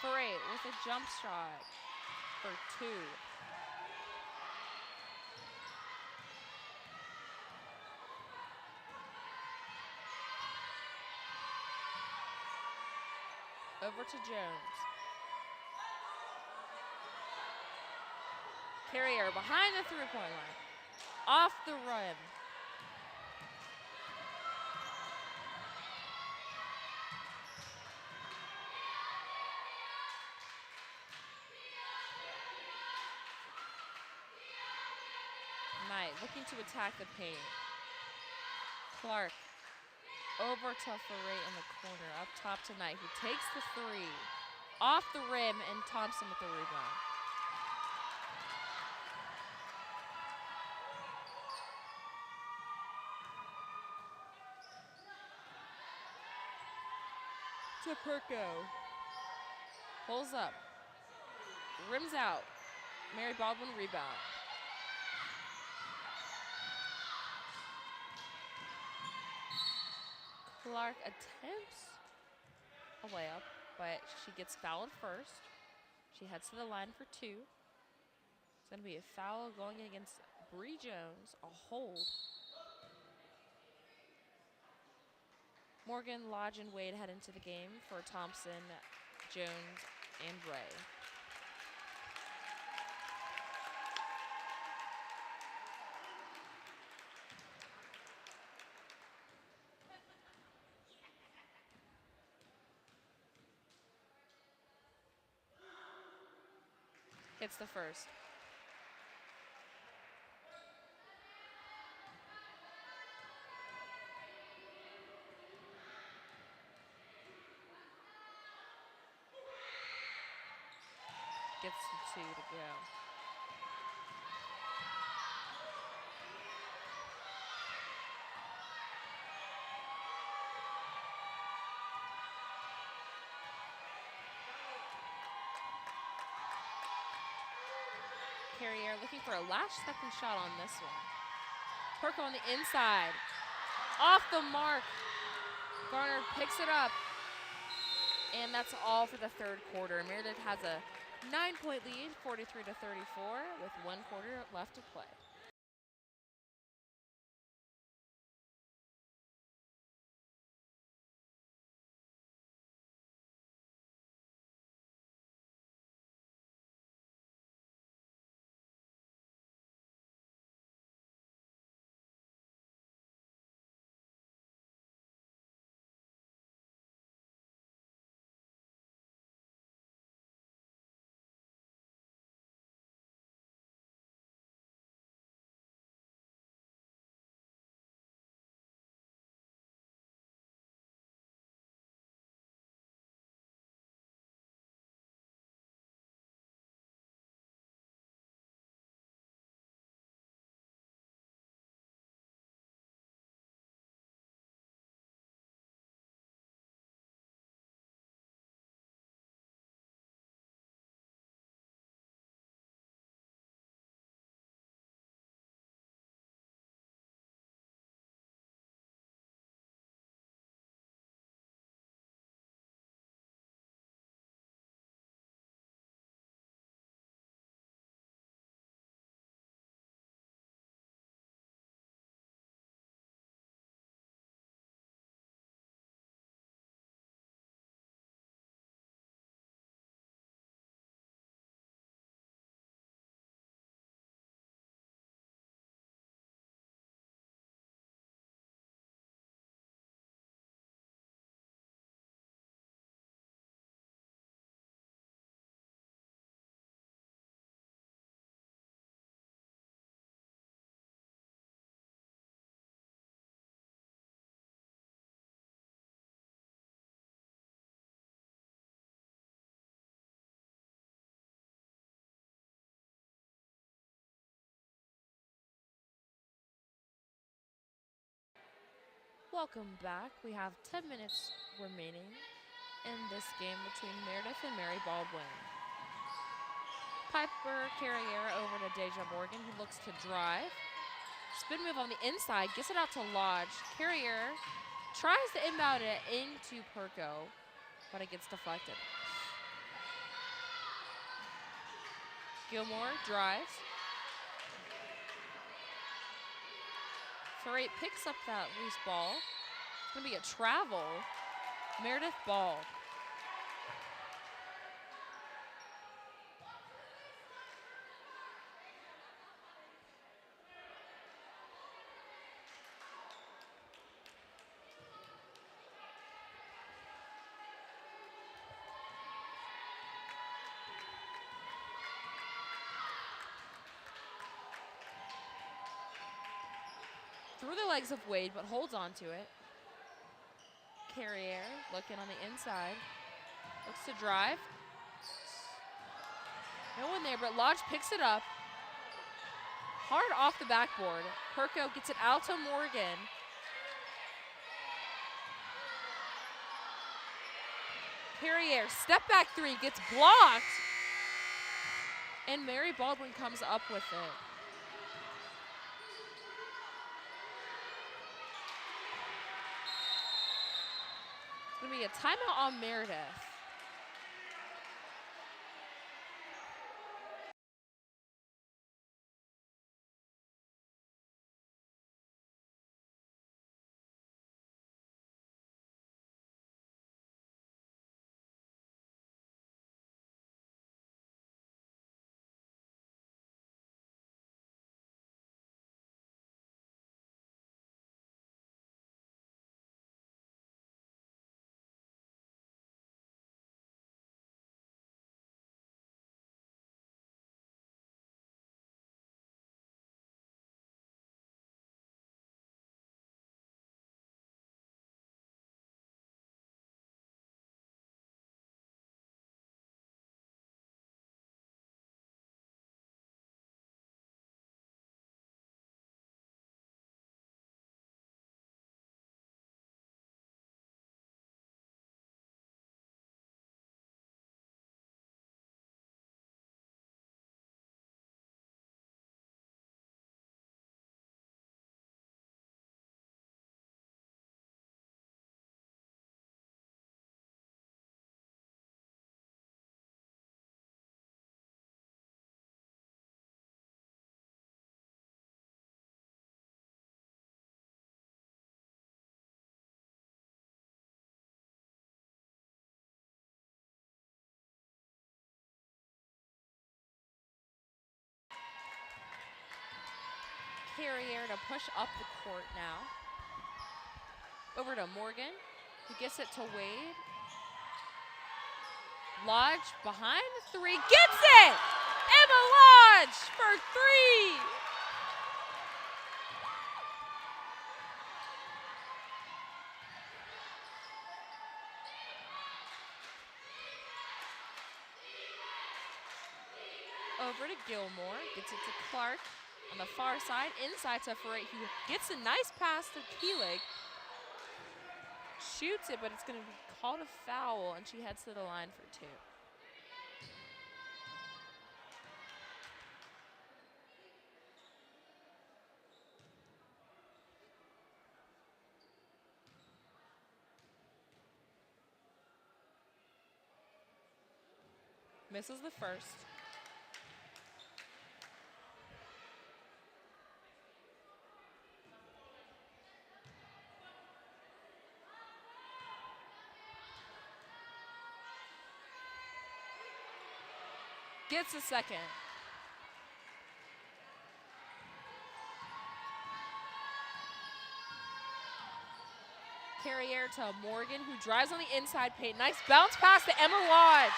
Parade with a jump shot for 2. Over to Jones. Carriere behind the three-point line. Off the rim. Knight looking to attack the paint. Clark over to Ferret in the corner, up top to Knight, who takes the 3. Off the rim, and Thompson with the rebound. To Perko. Pulls up. Rims out. Mary Baldwin rebound. Clark attempts a layup, but she gets fouled first. She heads to the line for 2. It's going to be a foul going against Bree Jones, a hold. Morgan, Lodge, and Wade head into the game for Thompson, Jones, and Ray. Hits the first. Gets the 2 to go. Carriere looking for a last-second shot on this one. Perko on the inside. Off the mark. Garner picks it up. And that's all for the third quarter. Meredith has a 9-point lead, 43-34, with 1 quarter left to play. Welcome back. We have 10 minutes remaining in this game between Meredith and Mary Baldwin. Piper Carriere over to Deja Morgan, who looks to drive. Spin move on the inside, gets it out to Lodge. Carriere tries to inbound it into Perko, but it gets deflected. Gilmore drives. Ferrate picks up that loose ball. It's going to be a travel. Meredith ball. Through the legs of Wade, but holds on to it. Carriere looking on the inside. Looks to drive. No one there, but Lodge picks it up. Hard off the backboard. Perko gets it out to Morgan. Carriere, step back three, gets blocked. And Mary Baldwin comes up with it. It's going to be a timeout on Meredith. Carrier to push up the court now. Over to Morgan, who gets it to Wade. Lodge behind the three, gets it! Emma Lodge for three! Over to Gilmore, gets it to Clark on the far side, inside to Ferret, who gets a nice pass to Keelig. Shoots it, but it's going to be called a foul, and she heads to the line for two. Misses the first. Gets a second. Carrier to Morgan, who drives on the inside paint. Nice bounce pass to Emma Lodge.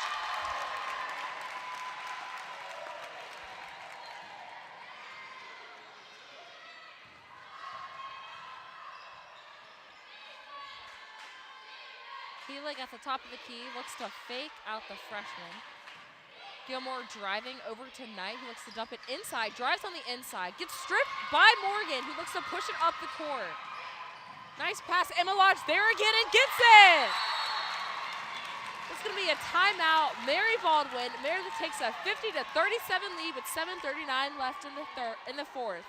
Keelig at the top of the key, looks to fake out the freshman. Gilmore driving over to Knight, who looks to dump it inside, drives on the inside, gets stripped by Morgan, who looks to push it up the court. Nice pass, Emma Lodge there again and gets it! It's gonna be a timeout. Mary Baldwin. Meredith takes a 50-37 lead with 7:39 left in the fourth.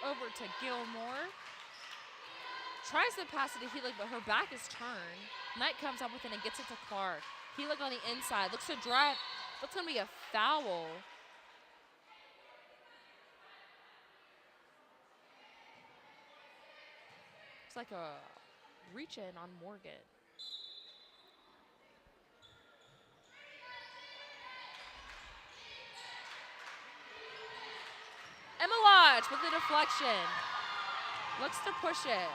Over to Gilmore. Tries to pass it to Keelig, but her back is turned. Knight comes up with it and gets it to Clark. Keelig on the inside, looks to drive. That's gonna be a foul. It's like a reach in on Morgan. Emma Lodge with the deflection. Looks to push it.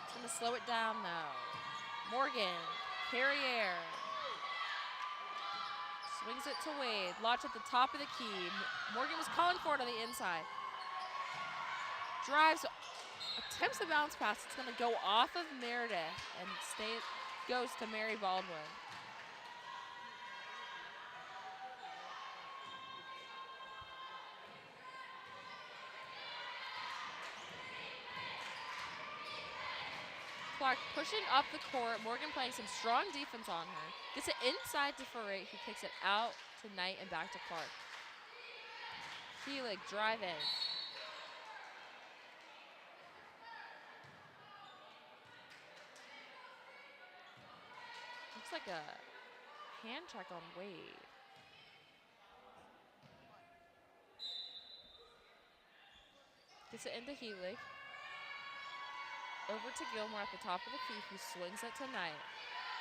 It's gonna slow it down though. Morgan, Carrier. Swings it to Wade. Lodge at the top of the key. Morgan was calling for it on the inside. Drives, attempts a bounce pass. It's gonna go off of Meredith and goes to Mary Baldwin. Clark pushing up the court. Morgan playing some strong defense on her. Gets it inside to Ferret, who kicks it out to Knight and back to Clark. Keelig driving. Looks like a hand check on Wade. Gets it into Keelig. Over to Gilmore at the top of the key, who swings it to Knight.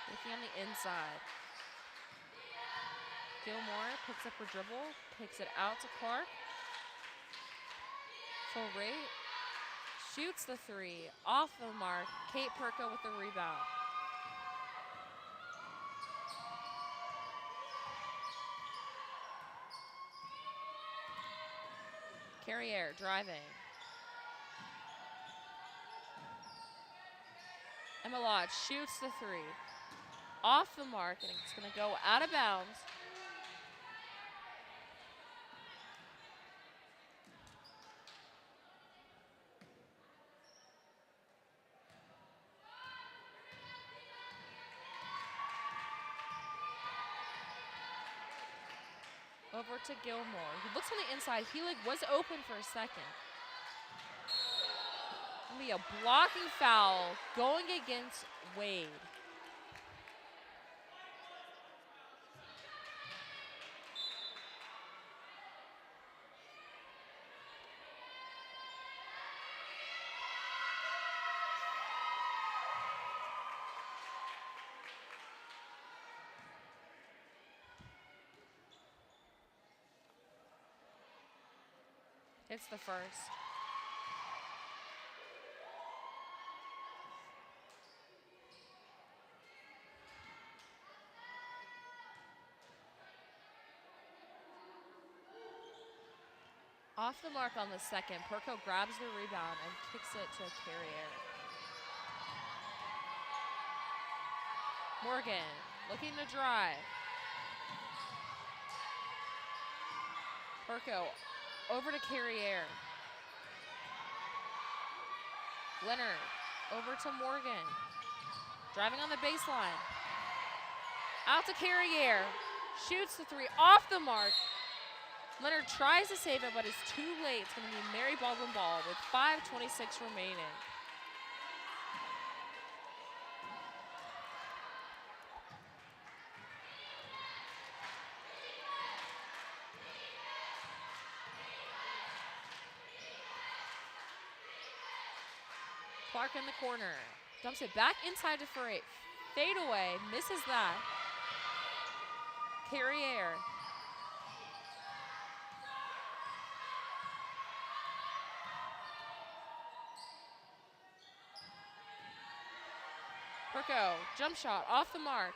Looking on the inside. Gilmore picks up her dribble, kicks it out to Clark. For Rate, shoots the three, off the mark. Kate Perko with the rebound. Carriere driving. Emma Lodge shoots the three, off the mark, and it's going to go out of bounds. Over to Gilmore. He looks on the inside. He was open for a second. Gonna be a blocking foul going against Wade. It's the first. Off the mark on the second. Perko grabs the rebound and kicks it to Carriere. Morgan looking to drive. Perko over to Carriere. Leonard over to Morgan. Driving on the baseline. Out to Carriere. Shoots the three off the mark. Leonard tries to save it, but it's too late. It's going to be Mary Baldwin ball with 5:26 remaining. Clark in the corner. Dumps it back inside to Ferrate. Fade away. Misses that. Carriere. Perko, jump shot, off the mark.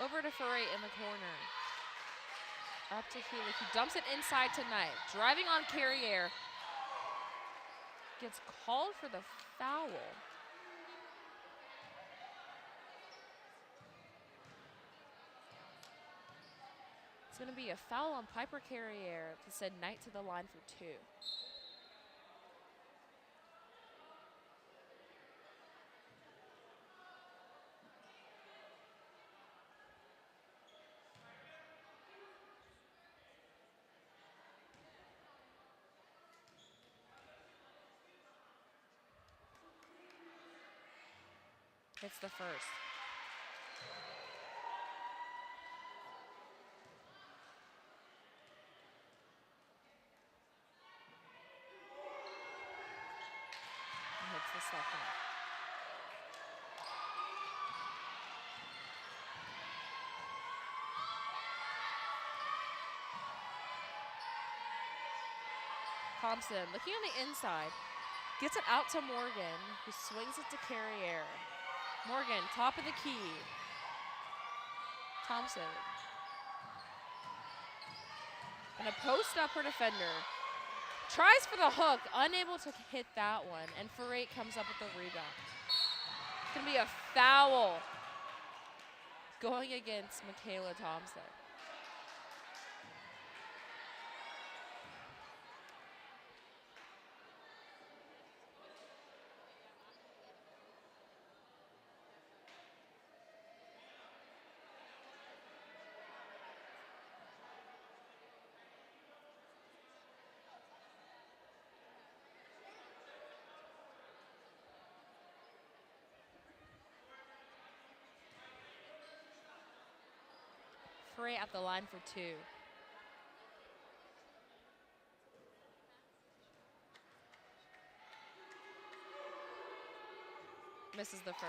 Over to Ferrate in the corner. Up to Healy, he dumps it inside to Knight. Driving on Carriere. Gets called for the foul. It's going to be a foul on Piper Carriere to send Knight to the line for two. It's the first. Hits the second. Thompson looking on the inside. Gets it out to Morgan, who swings it to Carriere. Morgan, top of the key. Thompson. And a post up her defender. Tries for the hook, unable to hit that one, and Ferrate comes up with the rebound. It's going to be a foul going against Michaela Thompson. Frey at the line for 2. Misses the first.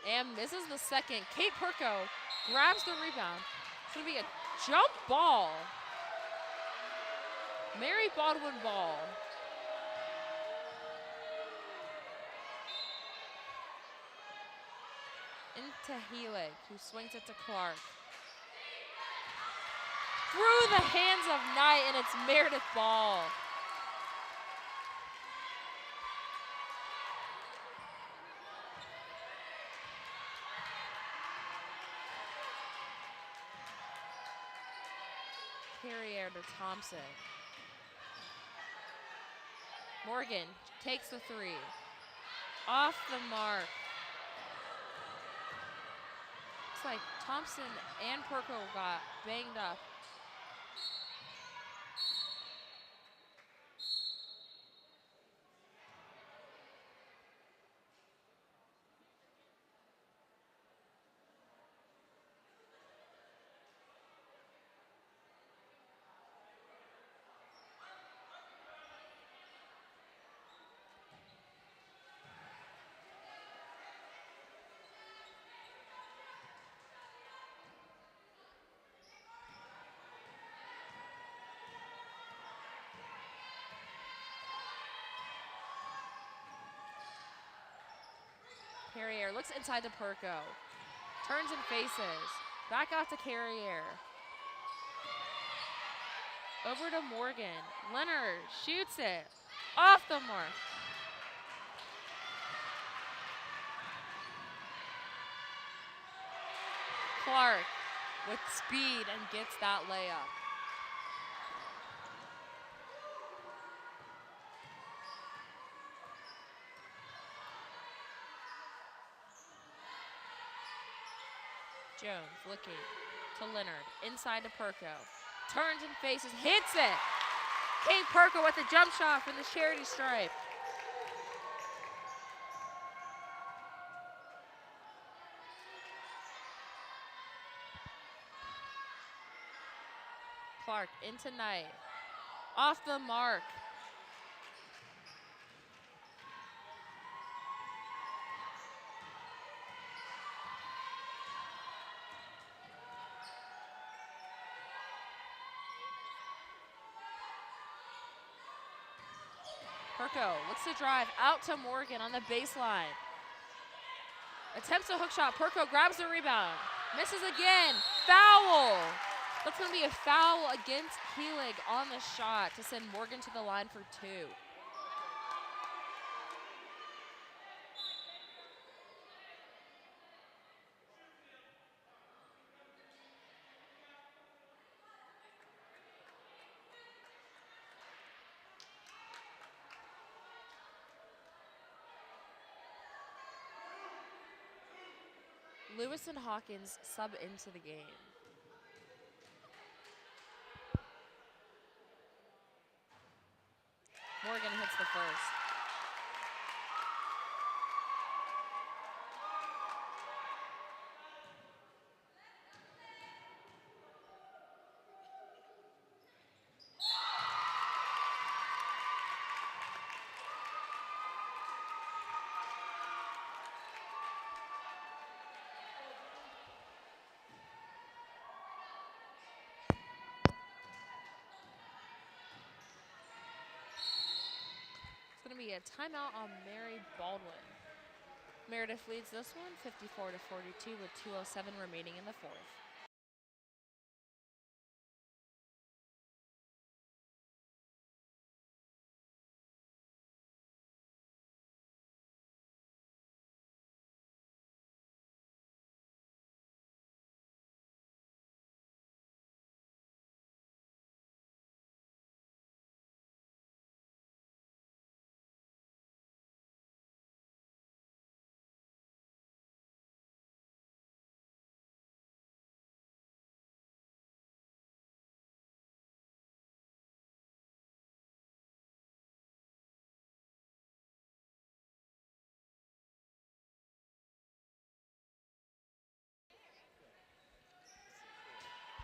And misses the second. Kate Perko grabs the rebound. It's going to be a jump ball. Mary Baldwin ball. Into Helig, who swings it to Clark. Through the hands of Knight, and it's Meredith ball. Carrier to Thompson. Morgan takes the 3. Off the mark. Looks like Thompson and Perko got banged up. Carrier looks inside to Perko. Turns and faces. Back out to Carrier. Over to Morgan. Leonard shoots it. Off the mark. Clark with speed and gets that layup. Jones looking to Leonard, inside to Perko. Turns and faces, hits it! Kate Perko with a jump shot from the charity stripe. Clark into Knight. Off the mark. Perko looks to drive out to Morgan on the baseline. Attempts a hook shot. Perko grabs the rebound. Misses again. Foul. That's going to be a foul against Helig on the shot to send Morgan to the line for 2. Lewis and Hawkins sub into the game. Morgan hits the first. It's going to be a timeout on Mary Baldwin. Meredith leads this one 54-42 with 2:07 remaining in the 4th.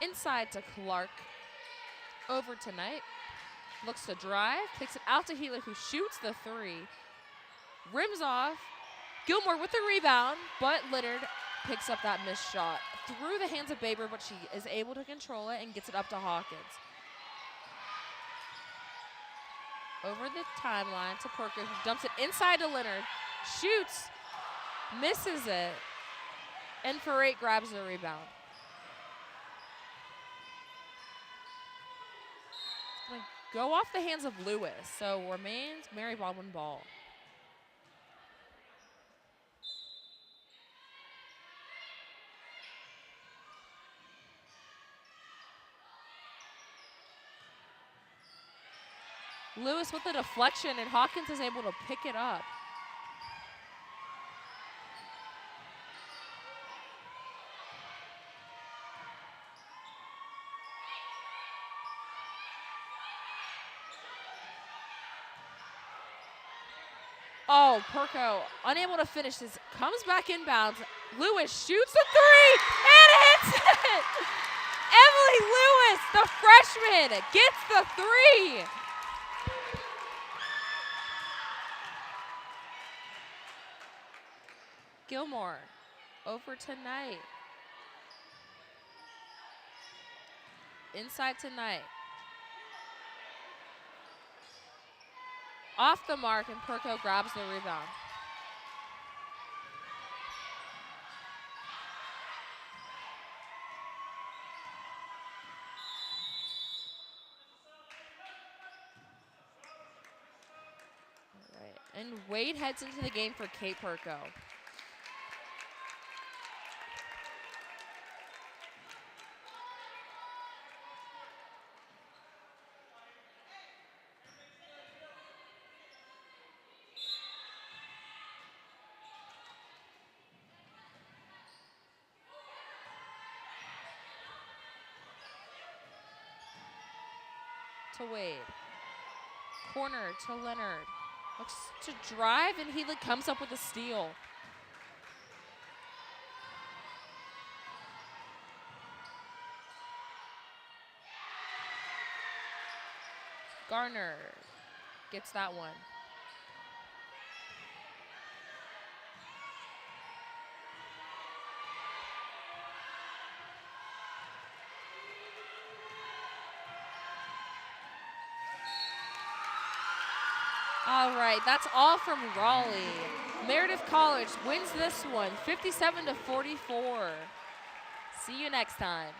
Inside to Clark. Over to Knight. Looks to drive. Kicks it out to Healy, who shoots the three. Rims off. Gilmore with the rebound, but Leonard picks up that missed shot through the hands of Baber, but she is able to control it and gets it up to Hawkins. Over the timeline to Perko, who dumps it inside to Leonard. Shoots, misses it, and Ferrate grabs the rebound. It's gonna go off the hands of Lewis, so remains Mary Baldwin ball. Lewis with the deflection, and Hawkins is able to pick it up. Oh, Perko unable to finish this, comes back inbounds. Lewis shoots the three and hits it! Emily Lewis, the freshman, gets the three. Gilmore over to Knight. Inside to Knight. Off the mark, and Perko grabs the rebound. All right, and Wade heads into the game for Kate Perko. To Wade. Corner to Leonard. Looks to drive, and he comes up with a steal. Garner gets that one. All right, that's all from Raleigh. Meredith College wins this one, 57-44. See you next time.